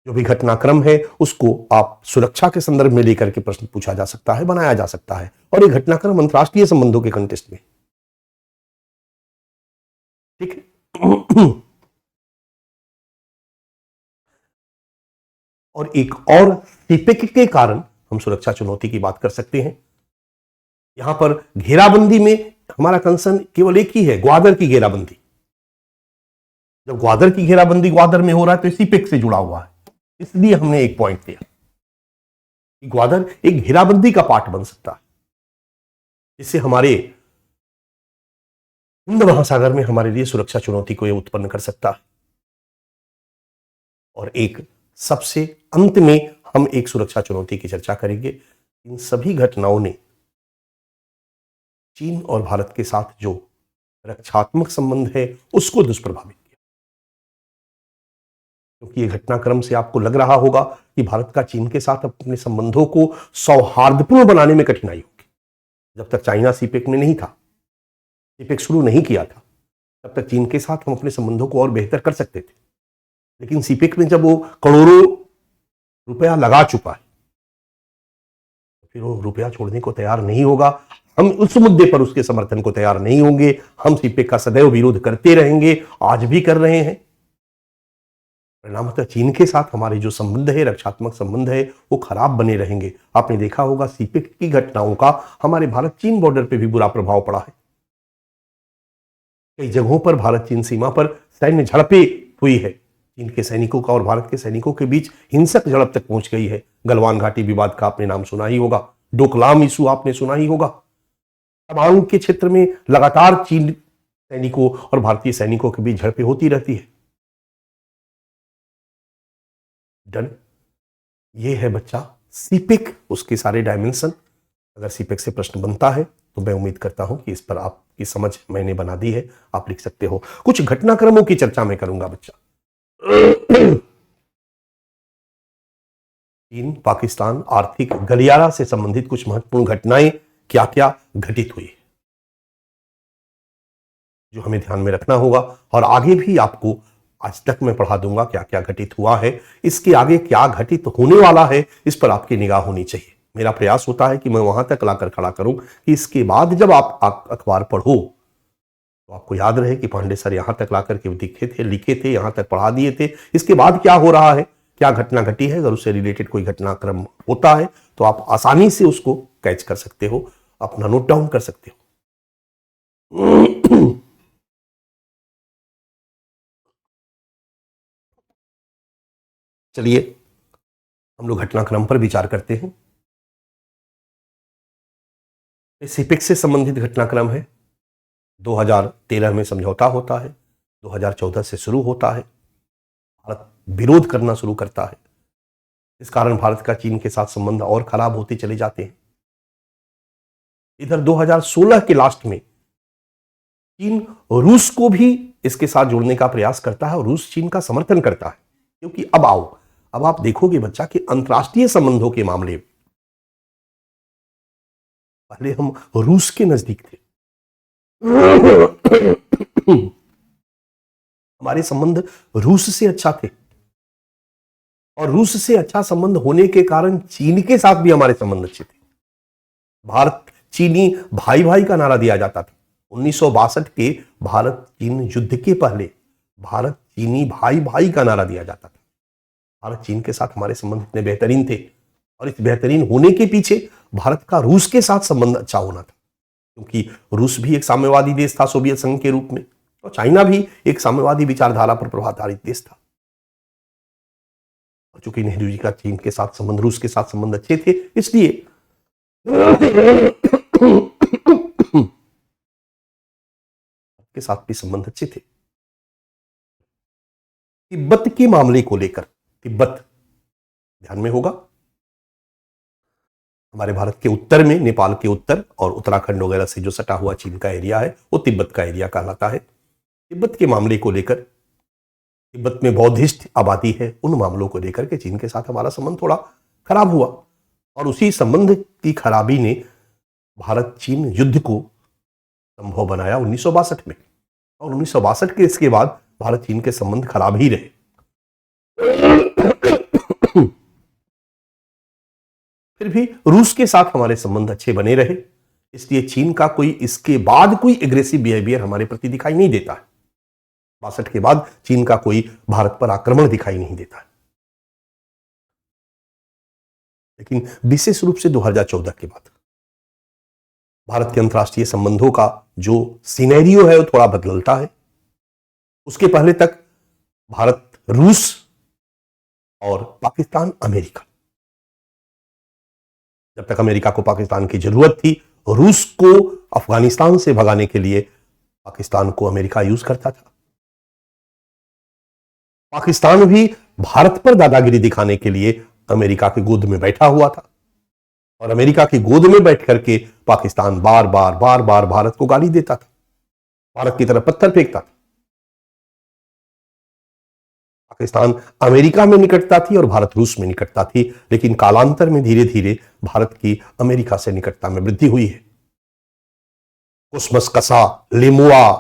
जो भी घटनाक्रम है उसको आप सुरक्षा के संदर्भ में लेकर के प्रश्न पूछा जा सकता है, बनाया जा सकता है। और ये घटनाक्रम अंतरराष्ट्रीय संबंधों के कंटेस्ट में, ठीक है। और एक और सीपेक के कारण हम सुरक्षा चुनौती की बात कर सकते हैं। यहां पर घेराबंदी में हमारा कंसर्न केवल एक ही है, ग्वादर की घेराबंदी। जब ग्वादर की घेराबंदी ग्वादर में हो रहा है तो सीपेक से जुड़ा हुआ है, इसलिए हमने एक पॉइंट दिया कि ग्वादर एक घेराबंदी का पार्ट बन सकता है, जिससे हमारे हिंद महासागर में हमारे लिए सुरक्षा चुनौती को यह उत्पन्न कर सकता है। और एक सबसे अंत में हम एक सुरक्षा चुनौती की चर्चा करेंगे। इन सभी घटनाओं ने चीन और भारत के साथ जो रक्षात्मक संबंध है उसको दुष्प्रभावित किया, क्योंकि ये घटनाक्रम से आपको लग रहा होगा कि भारत का चीन के साथ अपने संबंधों को सौहार्दपूर्ण बनाने में कठिनाई होगी। जब तक चाइना सीपेक में नहीं था, सीपेक शुरू नहीं किया था, तब तक चीन के साथ हम अपने संबंधों को और बेहतर कर सकते थे। लेकिन सीपेक में जब वो करोड़ों रुपया लगा चुका है, तो फिर वो रुपया छोड़ने को तैयार नहीं होगा। हम उस मुद्दे पर उसके समर्थन को तैयार नहीं होंगे। हम सीपेक का सदैव विरोध करते रहेंगे, आज भी कर रहे हैं। परिणामतः चीन के साथ हमारे जो संबंध है, रक्षात्मक संबंध है, वो खराब बने रहेंगे। आपने देखा होगा सीपेक की घटनाओं का हमारे भारत चीन बॉर्डर पे भी बुरा प्रभाव पड़ा है। कई जगहों पर भारत चीन सीमा पर सैन्य झड़पें हुई है, चीन के सैनिकों का और भारत के सैनिकों के बीच हिंसक झड़प तक पहुंच गई है। गलवान घाटी विवाद का आपने नाम सुना ही होगा, डोकलाम इशू आपने सुना ही होगा। तवांग के क्षेत्र में लगातार चीन सैनिकों और भारतीय सैनिकों के बीच झड़पें होती रहती है। डन, ये है बच्चा सीपेक, उसके सारे डायमेंशन। अगर सीपेक से प्रश्न बनता है तो मैं उम्मीद करता हूं कि इस पर आपकी समझ मैंने बना दी है, आप लिख सकते हो। कुछ घटनाक्रमों की चर्चा मैं करूंगा बच्चा। चीन पाकिस्तान आर्थिक गलियारा से संबंधित कुछ महत्वपूर्ण घटनाएं क्या क्या घटित हुई, जो हमें ध्यान में रखना होगा। और आगे भी आपको आज तक मैं पढ़ा दूंगा क्या क्या घटित हुआ है, इसके आगे क्या घटित होने वाला है, इस पर आपकी निगाह होनी चाहिए। मेरा प्रयास होता है कि मैं वहां तक लाकर खड़ा करूं कि इसके बाद जब आप अखबार पढ़ो तो आपको याद रहे कि पांडे सर यहां तक लाकर के दिखे थे, लिखे थे, यहां तक पढ़ा दिए थे। इसके बाद क्या हो रहा है, क्या घटना घटी है, अगर उससे रिलेटेड कोई घटनाक्रम होता है तो आप आसानी से उसको कैच कर सकते हो, अपना नोट डाउन कर सकते हो। चलिए हम लोग घटनाक्रम पर विचार करते हैं। सीपेक से संबंधित घटनाक्रम है। 2013 में समझौता होता है, 2014 से शुरू होता है, भारत विरोध करना शुरू करता है। इस कारण भारत का चीन के साथ संबंध और खराब होते चले जाते हैं। इधर 2016 के लास्ट में चीन रूस को भी इसके साथ जोड़ने का प्रयास करता है और रूस चीन का समर्थन करता है, क्योंकि अब आप देखोगे बच्चा कि अंतर्राष्ट्रीय संबंधों के मामले में पहले हम रूस के नजदीक थे। हमारे संबंध रूस से अच्छा थे और रूस से अच्छा संबंध होने के कारण चीन के साथ भी हमारे संबंध अच्छे थे। भारत चीनी भाई भाई का नारा दिया जाता था। 1962 के भारत चीन युद्ध के पहले भारत चीनी भाई भाई का नारा दिया जाता था। भारत चीन के साथ हमारे संबंध इतने बेहतरीन थे और इस बेहतरीन होने के पीछे भारत का रूस के साथ संबंध अच्छा होना था, क्योंकि रूस भी एक साम्यवादी देश था सोवियत संघ के रूप में, और चाइना भी एक साम्यवादी विचारधारा पर आधारित देश था। और चूंकि नेहरू जी का चीन के साथ संबंध, रूस के साथ संबंध अच्छे थे, इसलिए के साथ भी संबंध अच्छे थे। तिब्बत के मामले को लेकर, तिब्बत ध्यान में होगा, हमारे भारत के उत्तर में, नेपाल के उत्तर और उत्तराखंड वगैरह से जो सटा हुआ चीन का एरिया है, वो तिब्बत का एरिया कहलाता है। तिब्बत के मामले को लेकर, तिब्बत में बौद्धिस्ट आबादी है, उन मामलों को लेकर के चीन के साथ हमारा संबंध थोड़ा खराब हुआ और उसी संबंध की खराबी ने भारत चीन युद्ध को संभव बनाया 1962 में, और 1962 के इसके बाद भारत चीन के संबंध खराब ही रहे। फिर भी रूस के साथ हमारे संबंध अच्छे बने रहे, इसलिए चीन का कोई इसके बाद कोई एग्रेसिव बिहेवियर हमारे प्रति दिखाई नहीं देता है। 62 के बाद चीन का कोई भारत पर आक्रमण दिखाई नहीं देता है। लेकिन विशेष रूप से 2014 के बाद भारत के अंतर्राष्ट्रीय संबंधों का जो सिनेरियो है वो थोड़ा बदलता है। उसके पहले तक भारत रूस और पाकिस्तान अमेरिका, जब तक अमेरिका को पाकिस्तान की जरूरत थी, रूस को अफगानिस्तान से भगाने के लिए पाकिस्तान को अमेरिका यूज करता था। पाकिस्तान भी भारत पर दादागिरी दिखाने के लिए अमेरिका की गोद में बैठा हुआ था और अमेरिका की गोद में बैठ करके पाकिस्तान बार बार भारत को गाली देता था, भारत की तरफ पत्थर फेंकता था। पाकिस्तान अमेरिका में निकटता थी और भारत रूस में निकटता थी, लेकिन कालांतर में धीरे धीरे भारत की अमेरिका से निकटता में वृद्धि हुई है। कुसमस कसा, लिमुआ,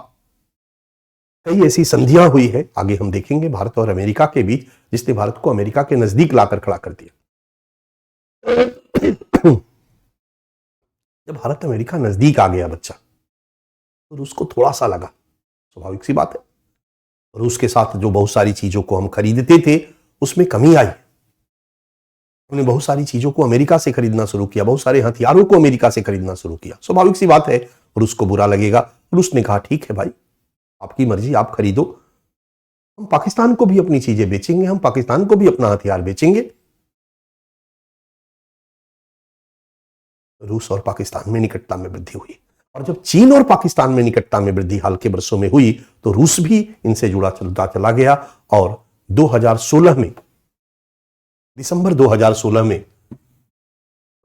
कई ऐसी संधियां हुई है, आगे हम देखेंगे भारत और अमेरिका के बीच, जिसने भारत को अमेरिका के नजदीक लाकर खड़ा कर दिया। जब भारत अमेरिका नजदीक आ गया बच्चा, तो रूस को थोड़ा सा लगा, स्वाभाविक सी बात है, रूस के साथ जो बहुत सारी चीजों को हम खरीदते थे उसमें कमी आई। हमने बहुत सारी चीजों को अमेरिका से खरीदना शुरू किया, बहुत सारे हथियारों को अमेरिका से खरीदना शुरू किया। स्वाभाविक सी बात है, रूस को बुरा लगेगा। रूस ने कहा ठीक है भाई, आपकी मर्जी, आप खरीदो, हम पाकिस्तान को भी अपनी चीजें बेचेंगे, हम पाकिस्तान को भी अपना हथियार बेचेंगे। रूस और पाकिस्तान में निकटता में वृद्धि हुई, और जब चीन और पाकिस्तान में निकटता में वृद्धि हाल के वर्षों में हुई, तो रूस भी इनसे जुड़ा चला गया। और 2016 में, दिसंबर 2016 में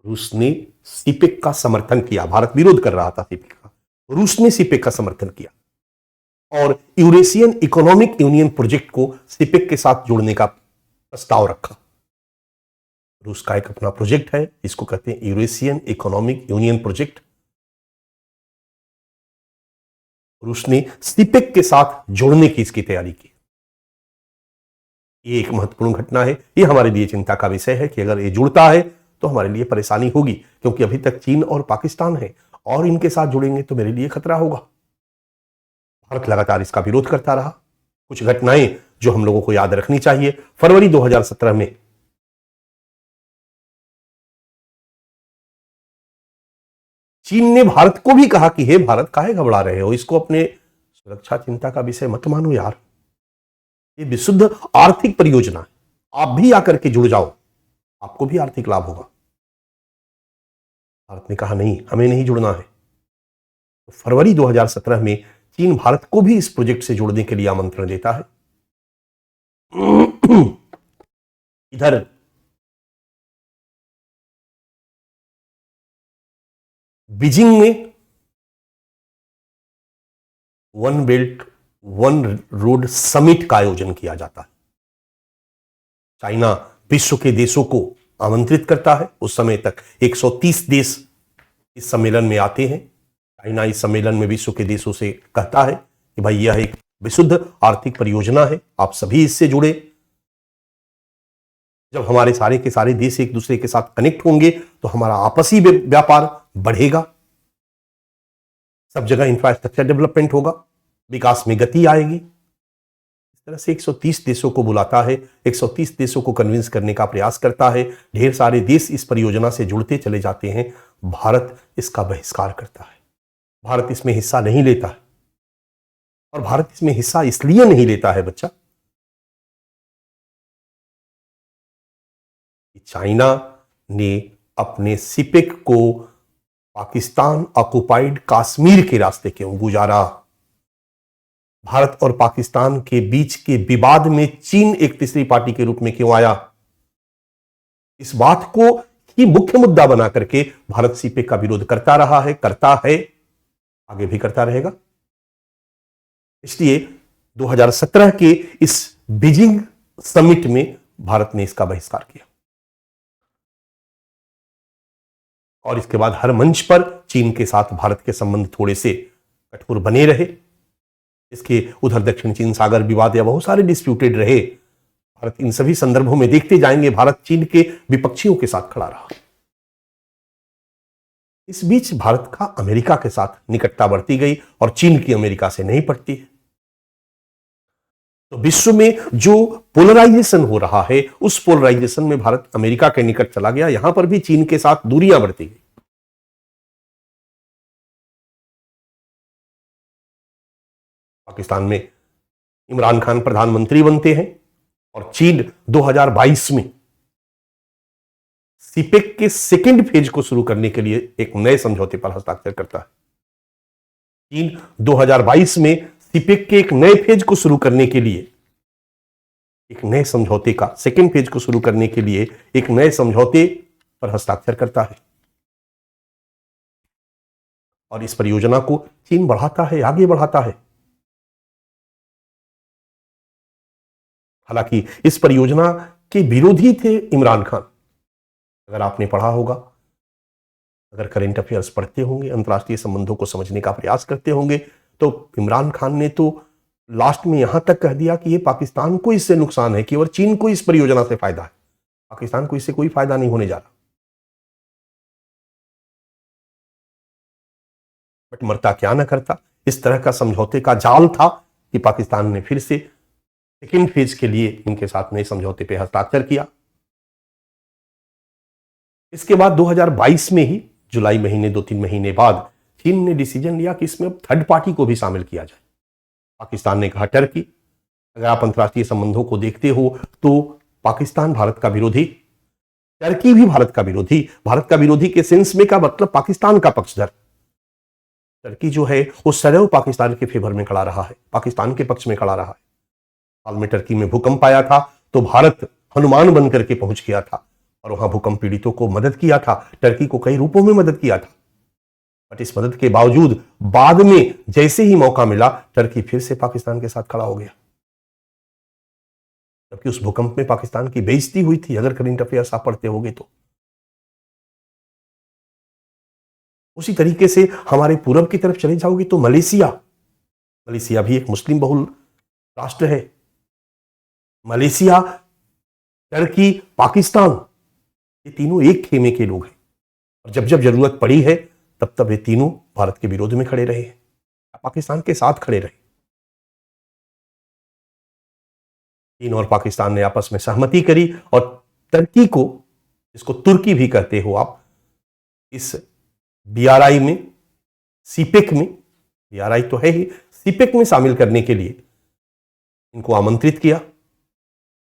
रूस ने सीपेक का समर्थन किया। भारत विरोध कर रहा था सीपेक का, रूस ने सीपेक का समर्थन किया और यूरेशियन इकोनॉमिक यूनियन प्रोजेक्ट को सीपेक के साथ जोड़ने का प्रस्ताव रखा। रूस का एक अपना प्रोजेक्ट है, इसको कहते हैं यूरेशियन इकोनॉमिक यूनियन प्रोजेक्ट। रूस ने सीपेक के साथ जोड़ने की इसकी तैयारी की। ये एक महत्वपूर्ण घटना है, ये हमारे लिए चिंता का विषय है कि अगर ये जुड़ता है तो हमारे लिए परेशानी होगी, क्योंकि अभी तक चीन और पाकिस्तान है और इनके साथ जुड़ेंगे तो मेरे लिए खतरा होगा। भारत लगातार इसका विरोध करता रहा। कुछ घटनाएं जो हम लोगों को याद रखनी चाहिए, फरवरी 2017 में चीन ने भारत को भी कहा कि हे भारत, काहे घबरा रहे हो, इसको अपने सुरक्षा चिंता का विषय मत मानो यार, ये विशुद्ध आर्थिक परियोजना है, आप भी आकर के जुड़ जाओ, आपको भी आर्थिक लाभ होगा। भारत ने कहा नहीं, हमें नहीं जुड़ना है। तो फरवरी 2017 में चीन भारत को भी इस प्रोजेक्ट से जुड़ने के लिए आमंत्रण देता है। इधर बीजिंग में one belt one road summit का आयोजन किया जाता है। चाइना विश्व के देशों को आमंत्रित करता है। उस समय तक 130 देश इस सम्मेलन में आते हैं। चाइना इस सम्मेलन में विश्व के देशों से कहता है कि भाई यह एक विशुद्ध आर्थिक परियोजना है, आप सभी इससे जुड़े। जब हमारे सारे के सारे देश एक दूसरे के साथ कनेक्ट होंगे तो हमारा आपसी व्यापार बढ़ेगा, सब जगह इंफ्रास्ट्रक्चर डेवलपमेंट होगा, विकास में गति आएगी। इस तरह से 130 देशों को बुलाता है, 130 देशों को कन्विंस करने का प्रयास करता है। ढेर सारे देश इस परियोजना से जुड़ते चले जाते हैं। भारत इसका बहिष्कार करता है। भारत इसमें हिस्सा नहीं लेता है। और भारत इसमें हिस्सा इसलिए नहीं लेता है बच्चा, चाइना ने अपने सिपेक को पाकिस्तान ऑक्युपाइड कश्मीर के रास्ते क्यों गुजारा। भारत और पाकिस्तान के बीच के विवाद में चीन एक तीसरी पार्टी के रूप में क्यों आया। इस बात को ही मुख्य मुद्दा बना करके भारत सिपेक का विरोध करता रहा है, करता है, आगे भी करता रहेगा। इसलिए 2017 के इस बीजिंग समिट में भारत ने इसका बहिष्कार किया और इसके बाद हर मंच पर चीन के साथ भारत के संबंध थोड़े से कठोर बने रहे। इसके उधर दक्षिण चीन सागर विवाद या बहुत सारे डिस्प्यूटेड रहे। भारत इन सभी संदर्भों में देखते जाएंगे, भारत चीन के विपक्षियों के साथ खड़ा रहा। इस बीच भारत का अमेरिका के साथ निकटता बढ़ती गई और चीन की अमेरिका से नहीं पड़ती है। तो विश्व में जो पोलराइजेशन हो रहा है, उस पोलराइजेशन में भारत अमेरिका के निकट चला गया। यहां पर भी चीन के साथ दूरियां बढ़ती गई। पाकिस्तान में इमरान खान प्रधानमंत्री बनते हैं और चीन 2022 में सीपेक के सेकेंड फेज को शुरू करने के लिए एक नए समझौते पर हस्ताक्षर करता है। चीन 2022 में सीपेक के एक नए फेज को शुरू करने के लिए, एक नए समझौते का सेकेंड फेज को शुरू करने के लिए एक नए समझौते पर हस्ताक्षर करता है और इस परियोजना को चीन बढ़ाता है, आगे बढ़ाता है। हालांकि इस परियोजना के विरोधी थे इमरान खान। अगर आपने पढ़ा होगा, अगर करंट अफेयर्स पढ़ते होंगे, अंतर्राष्ट्रीय संबंधों को समझने का प्रयास करते होंगे, तो इमरान खान ने तो लास्ट में यहां तक कह दिया कि ये पाकिस्तान को इससे नुकसान है, केवल चीन को इस परियोजना से फायदा है, पाकिस्तान को इससे कोई फायदा नहीं होने जा रहा। बट मरता क्या न करता, इस तरह का समझौते का जाल था कि पाकिस्तान ने फिर से सेकेंड फेज के लिए इनके साथ नए समझौते पे हस्ताक्षर किया। इसके बाद 2022 में ही जुलाई महीने 2-3 महीने बाद चीन ने डिसीजन लिया कि इसमें अब थर्ड पार्टी को भी शामिल किया जाए। पाकिस्तान ने कहा टर्की। अगर आप अंतर्राष्ट्रीय संबंधों को देखते हो तो पाकिस्तान भारत का विरोधी, टर्की भी भारत का विरोधी। भारत का विरोधी के सेंस में का मतलब पाकिस्तान का पक्षधर। टर्की जो है वो सदैव पाकिस्तान के फेवर में खड़ा रहा है, पाकिस्तान के पक्ष में खड़ा रहा है। हाल में टर्की में भूकंप आया था तो भारत हनुमान बनकर के पहुंच गया था और वहां भूकंप पीड़ितों को मदद किया था। टर्की को कई रूपों में मदद किया था, बट इस मदद के बावजूद बाद में जैसे ही मौका मिला टर्की फिर से पाकिस्तान के साथ खड़ा हो गया, जबकि उस भूकंप में पाकिस्तान की बेइज्जती हुई थी। अगर करंट अफेयर्स आप पढ़ते होंगे तो उसी तरीके से हमारे पूरब की तरफ चले जाओगे तो मलेशिया भी एक मुस्लिम बहुल राष्ट्र है। मलेशिया, टर्की, पाकिस्तान, ये तीनों एक खेमे के लोग हैं और जब जब जरूरत पड़ी है तब तब ये तीनों भारत के विरोध में खड़े रहे, पाकिस्तान के साथ खड़े रहे। चीन और पाकिस्तान ने आपस में सहमति करी और टर्की को, जिसको तुर्की भी कहते हो आप, इस बीआरआई में, सीपेक में, बीआरआई तो है ही, सीपेक में शामिल करने के लिए इनको आमंत्रित किया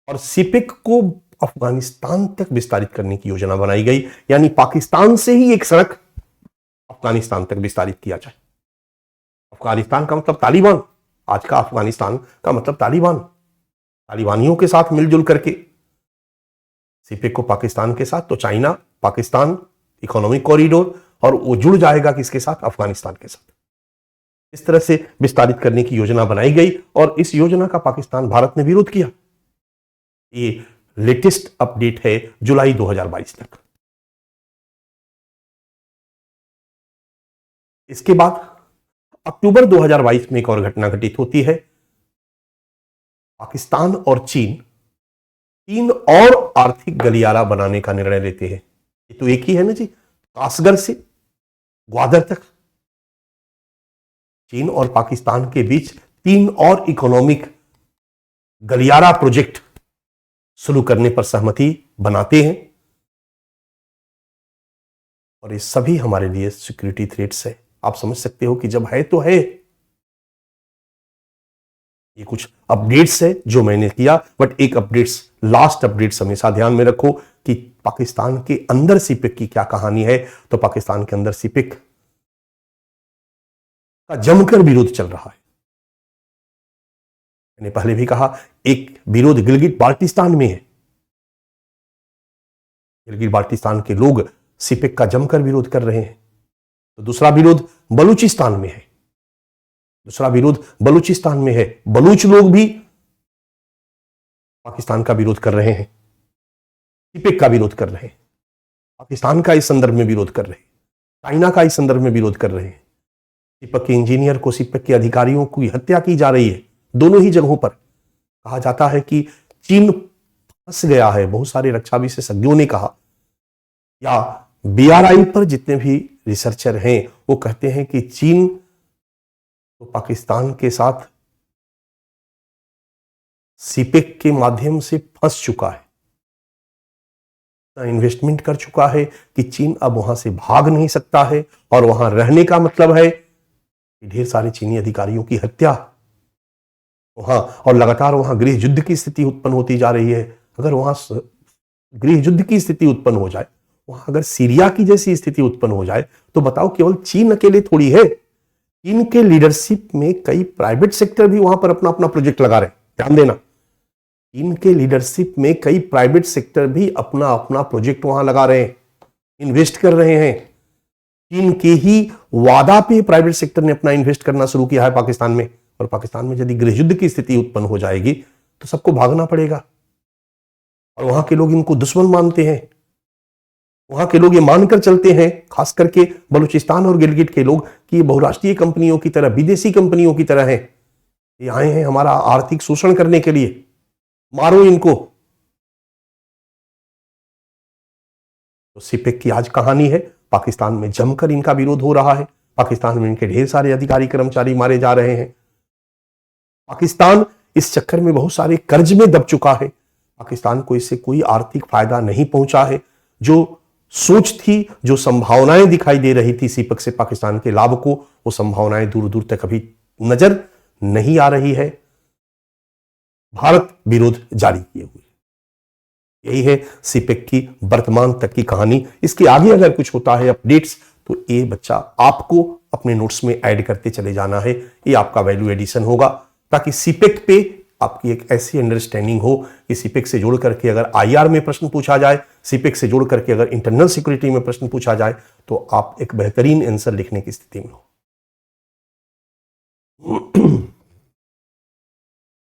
और सीपेक को अफगानिस्तान तक विस्तारित करने की योजना बनाई गई। यानी पाकिस्तान से ही एक सड़क अफगानिस्तान तक विस्तारित किया जाए। अफगानिस्तान का मतलब तालिबान, आज का अफगानिस्तान का मतलब तालिबान। तालिबानियों के साथ मिलजुल करके सीपेक को पाकिस्तान के साथ, तो चाइना पाकिस्तान इकोनॉमिक कॉरिडोर, और वो जुड़ जाएगा किसके साथ, अफगानिस्तान के साथ। इस तरह से विस्तारित करने की योजना बनाई गई और इस योजना का पाकिस्तान भारत ने विरोध किया। ये लेटेस्ट अपडेट है जुलाई 2022 तक। इसके बाद अक्टूबर 2022 में एक और घटना घटित होती है। पाकिस्तान और चीन 3 और आर्थिक गलियारा बनाने का निर्णय लेते हैं। ये तो एक ही है ना जी, कासगढ़ से ग्वादर तक। चीन और पाकिस्तान के बीच 3 और इकोनॉमिक गलियारा प्रोजेक्ट शुरू करने पर सहमति बनाते हैं और ये सभी हमारे लिए सिक्योरिटी थ्रेट्स है। आप समझ सकते हो कि जब है तो है। ये कुछ अपडेट्स है जो मैंने किया, बट एक अपडेट्स, लास्ट अपडेट्स हमेशा ध्यान में रखो कि पाकिस्तान के अंदर सीपेक की क्या कहानी है। तो पाकिस्तान के अंदर सीपेक का जमकर विरोध चल रहा है। मैंने पहले भी कहा, एक विरोध गिलगिट बाल्टिस्तान में है। गिलगिट बाल्टिस्तान के लोग सीपेक का जमकर विरोध कर रहे हैं। तो दूसरा विरोध बलूचिस्तान में है। बलूच लोग भी पाकिस्तान का विरोध कर रहे हैं, सीपेक का विरोध कर रहे हैं, पाकिस्तान का इस संदर्भ में विरोध कर रहे हैं, चाइना का इस संदर्भ में विरोध कर रहे हैं। सीपेक के इंजीनियर को, सीपेक के अधिकारियों की हत्या की जा रही है दोनों ही जगहों पर। कहा जाता है कि चीन फंस गया है। बहुत सारे रक्षा विशेषज्ञों ने कहा, या बीआरआई पर जितने भी रिसर्चर हैं वो कहते हैं कि चीन तो पाकिस्तान के साथ सीपेक के माध्यम से फंस चुका है, इन्वेस्टमेंट कर चुका है कि चीन अब वहां से भाग नहीं सकता है। और वहां रहने का मतलब है कि ढेर सारे चीनी अधिकारियों की हत्या वहां, और लगातार वहां गृह युद्ध की स्थिति उत्पन्न होती जा रही है। अगर वहां गृह युद्ध की स्थिति उत्पन्न हो जाए, वहां अगर सीरिया की जैसी स्थिति उत्पन्न हो जाए, तो बताओ केवल चीन अकेले थोड़ी है। चीन के लीडरशिप में कई प्राइवेट सेक्टर भी वहां पर अपना अपना प्रोजेक्ट लगा रहे हैं। ध्यान देना, चीन के लीडरशिप में कई प्राइवेट सेक्टर भी अपना अपना प्रोजेक्ट वहां लगा रहे हैं, इन्वेस्ट कर रहे हैं। चीन के ही वादा पे प्राइवेट सेक्टर ने अपना इन्वेस्ट करना शुरू किया है पाकिस्तान में। और पाकिस्तान में यदि गृह युद्ध की स्थिति उत्पन्न हो जाएगी तो सबको भागना पड़ेगा। और वहां के लोग इनको दुश्मन मानते हैं। वहां के लोग ये मानकर चलते हैं, खास करके बलूचिस्तान और गिलगिट के लोग, कि ये बहुराष्ट्रीय कंपनियों की तरह, विदेशी कंपनियों की तरह हैं। ये आए हैं हमारा आर्थिक शोषण करने के लिए, मारो इनको। तो सीपेक की आज कहानी है। पाकिस्तान में जमकर इनका विरोध हो रहा है। पाकिस्तान में इनके ढेर सारे अधिकारी कर्मचारी मारे जा रहे हैं। पाकिस्तान इस चक्कर में बहुत सारे कर्ज में दब चुका है। पाकिस्तान को इससे कोई आर्थिक फायदा नहीं पहुंचा है। जो सोच थी, जो संभावनाएं दिखाई दे रही थी सीपेक से पाकिस्तान के लाभ को, वो संभावनाएं दूर दूर तक अभी नजर नहीं आ रही है। भारत विरोध जारी किए हुए। यही है सीपेक की वर्तमान तक की कहानी। इसके आगे अगर कुछ होता है अपडेट्स, तो ये बच्चा आपको अपने नोट्स में ऐड करते चले जाना है। ये आपका वैल्यू एडिशन होगा, ताकि सीपेक पे आपकी एक ऐसी अंडरस्टैंडिंग हो कि सीपेक से जोड़ करके अगर आईआर में प्रश्न पूछा जाए, सीपेक से जोड़ करके अगर इंटरनल सिक्योरिटी में प्रश्न पूछा जाए, तो आप एक बेहतरीन आंसर लिखने की स्थिति में हो।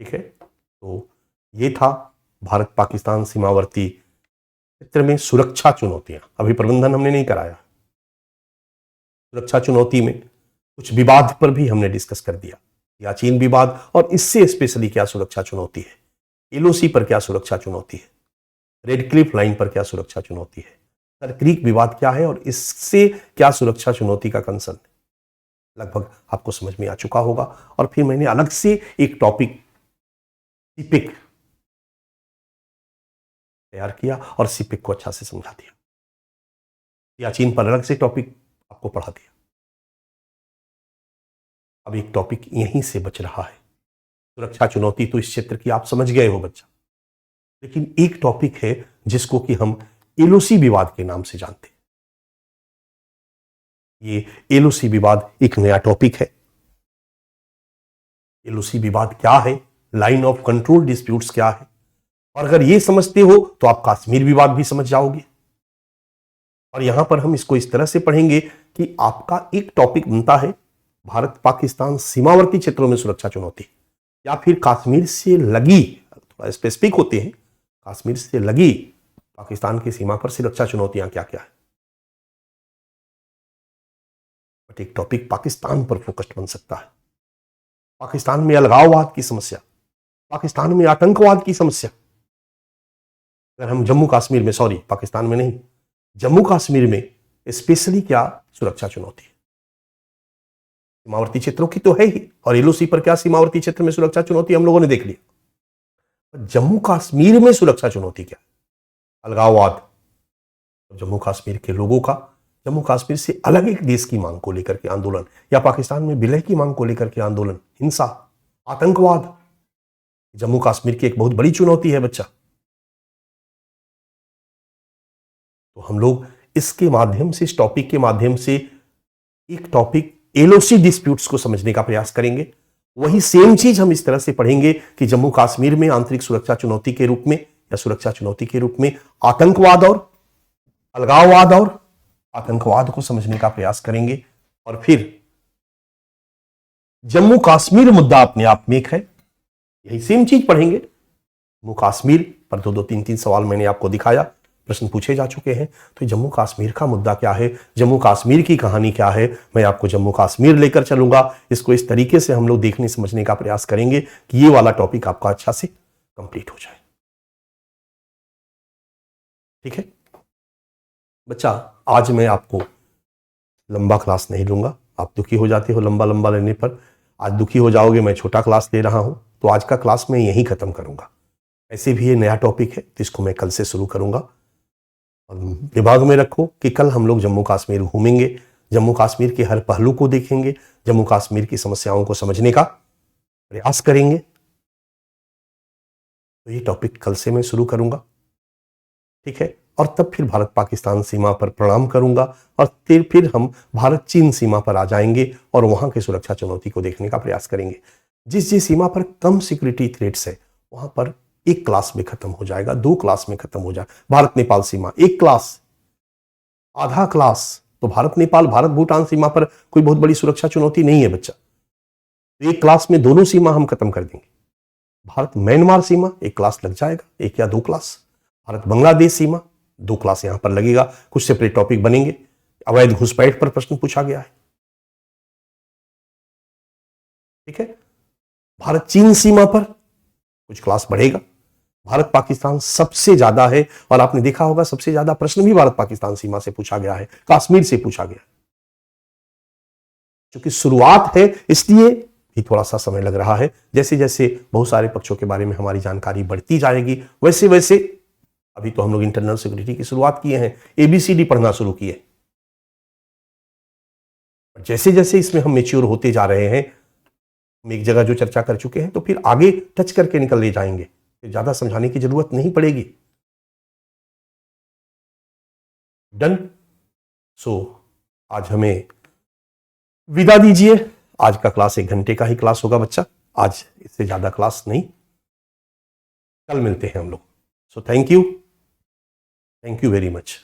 ठीक है, तो ये था भारत पाकिस्तान सीमावर्ती क्षेत्र में सुरक्षा चुनौतियां। अभी प्रबंधन हमने नहीं कराया। सुरक्षा चुनौती में कुछ विवाद पर भी हमने डिस्कस कर दिया, याचीन विवाद, और इससे स्पेशली क्या सुरक्षा चुनौती है, एलओसी पर क्या सुरक्षा चुनौती है, रेड क्लिफ लाइन पर क्या सुरक्षा चुनौती है, सर क्रीक विवाद क्या है और इससे क्या सुरक्षा चुनौती का कंसर्न है, लगभग आपको समझ में आ चुका होगा। और फिर मैंने अलग से एक टॉपिक सीपेक तैयार किया और सीपेक को अच्छा से समझा दिया। याचीन पर अलग से टॉपिक आपको पढ़ा दिया। अब एक टॉपिक यहीं से बच रहा है। सुरक्षा चुनौती तो इस क्षेत्र की आप समझ गए हो बच्चा, लेकिन एक टॉपिक है जिसको कि हम एलओसी विवाद के नाम से जानते हैं। ये एलओसी विवाद एक नया टॉपिक है। एलओसी विवाद क्या है, लाइन ऑफ कंट्रोल डिस्प्यूट्स क्या है, और अगर ये समझते हो तो आप कश्मीर विवाद भी समझ जाओगे। और यहां पर हम इसको इस तरह से पढ़ेंगे कि आपका एक टॉपिक बनता है भारत पाकिस्तान सीमावर्ती क्षेत्रों में सुरक्षा चुनौती, या फिर कश्मीर से लगी, थोड़ा स्पेसिफिक होते हैं, कश्मीर से लगी पाकिस्तान की सीमा पर सुरक्षा चुनौतियां क्या क्या है। बट एक टॉपिक पाकिस्तान पर फोकस्ड बन सकता है। पाकिस्तान में अलगाववाद की समस्या, पाकिस्तान में आतंकवाद की समस्या। अगर हम जम्मू कश्मीर में, सॉरी पाकिस्तान में नहीं, जम्मू कश्मीर में स्पेशली क्या सुरक्षा चुनौती है। सीमावर्ती क्षेत्रों की तो है ही, और एलओसी पर क्या सीमावर्ती क्षेत्र में सुरक्षा चुनौती हम लोगों ने देख लिया। जम्मू कश्मीर में सुरक्षा चुनौती क्या है? अलगाववाद, जम्मू कश्मीर के लोगों का जम्मू कश्मीर से अलग एक देश की मांग को लेकर के आंदोलन, या पाकिस्तान में विलय की मांग को लेकर के आंदोलन, हिंसा, आतंकवाद, जम्मू कश्मीर की एक बहुत बड़ी चुनौती है बच्चा। तो हम लोग इसके माध्यम से, इस टॉपिक के माध्यम से एक टॉपिक एलओसी डिस्प्यूट्स को समझने का प्रयास करेंगे। वही सेम चीज हम इस तरह से पढ़ेंगे कि जम्मू कश्मीर में आंतरिक सुरक्षा चुनौती के रूप में, या सुरक्षा चुनौती के रूप में आतंकवाद और अलगाववाद और आतंकवाद को समझने का प्रयास करेंगे। और फिर जम्मू कश्मीर मुद्दा अपने आप में एक है, यही सेम चीज पढ़ेंगे। जम्मू कश्मीर पर दो तीन सवाल मैंने आपको दिखाया, प्रश्न पूछे जा चुके हैं। तो जम्मू कश्मीर का मुद्दा क्या है, जम्मू कश्मीर की कहानी क्या है, मैं आपको जम्मू कश्मीर लेकर चलूंगा। इसको इस तरीके से हम लोग देखने समझने का प्रयास करेंगे कि ये वाला टॉपिक आपका अच्छा से कंप्लीट हो जाए। ठीक है बच्चा, आज मैं आपको लंबा क्लास नहीं लूंगा। आप दुखी हो जाते हो लंबा लंबा लेने पर, आज दुखी हो जाओगे, मैं छोटा क्लास ले रहा हूं। तो आज का क्लास मैं यहीं खत्म करूंगा। ऐसे भी ये नया टॉपिक है तो इसको मैं कल से शुरू करूंगा। और दिमाग में रखो कि कल हम लोग जम्मू कश्मीर घूमेंगे, जम्मू कश्मीर के हर पहलू को देखेंगे, जम्मू कश्मीर की समस्याओं को समझने का प्रयास करेंगे। तो ये टॉपिक कल से मैं शुरू करूंगा, ठीक है। और तब फिर भारत पाकिस्तान सीमा पर प्रणाम करूंगा, और फिर हम भारत चीन सीमा पर आ जाएंगे और वहां की सुरक्षा चुनौती को देखने का प्रयास करेंगे। जिस जिस सीमा पर कम सिक्योरिटी थ्रेट्स है वहां पर एक क्लास में खत्म हो जाएगा, 2 क्लास में खत्म हो जाए। भारत नेपाल सीमा एक क्लास, आधा क्लास। तो भारत नेपाल, भारत भूटान सीमा पर कोई बहुत बड़ी सुरक्षा चुनौती नहीं है बच्चा। तो एक क्लास में दोनों सीमा हम खत्म कर देंगे। भारत म्यांमार सीमा एक क्लास लग जाएगा, 1 या 2 क्लास। भारत बांग्लादेश सीमा 2 क्लास यहां पर लगेगा। कुछ सेपरेट टॉपिक बनेंगे। अवैध घुसपैठ पर प्रश्न पूछा गया है, ठीक है। भारत चीन सीमा पर कुछ क्लास बढ़ेगा। भारत पाकिस्तान सबसे ज्यादा है, और आपने देखा होगा सबसे ज्यादा प्रश्न भी भारत पाकिस्तान सीमा से पूछा गया है, कश्मीर से पूछा गया। क्योंकि शुरुआत है इसलिए भी थोड़ा सा समय लग रहा है। जैसे जैसे बहुत सारे पक्षों के बारे में हमारी जानकारी बढ़ती जाएगी, वैसे वैसे अभी तो हम लोग इंटरनल सिक्योरिटी की शुरुआत किए हैं, ABCD पढ़ना शुरू किए। जैसे जैसे इसमें हम मेच्योर होते जा रहे हैं, हम एक जगह जो चर्चा कर चुके हैं तो फिर आगे टच करके निकल ले जाएंगे, ज्यादा समझाने की जरूरत नहीं पड़ेगी। डन। सो आज हमें विदा दीजिए। आज का क्लास 1 घंटे का ही क्लास होगा बच्चा, आज इससे ज्यादा क्लास नहीं। कल मिलते हैं हम लोग। So thank you very much.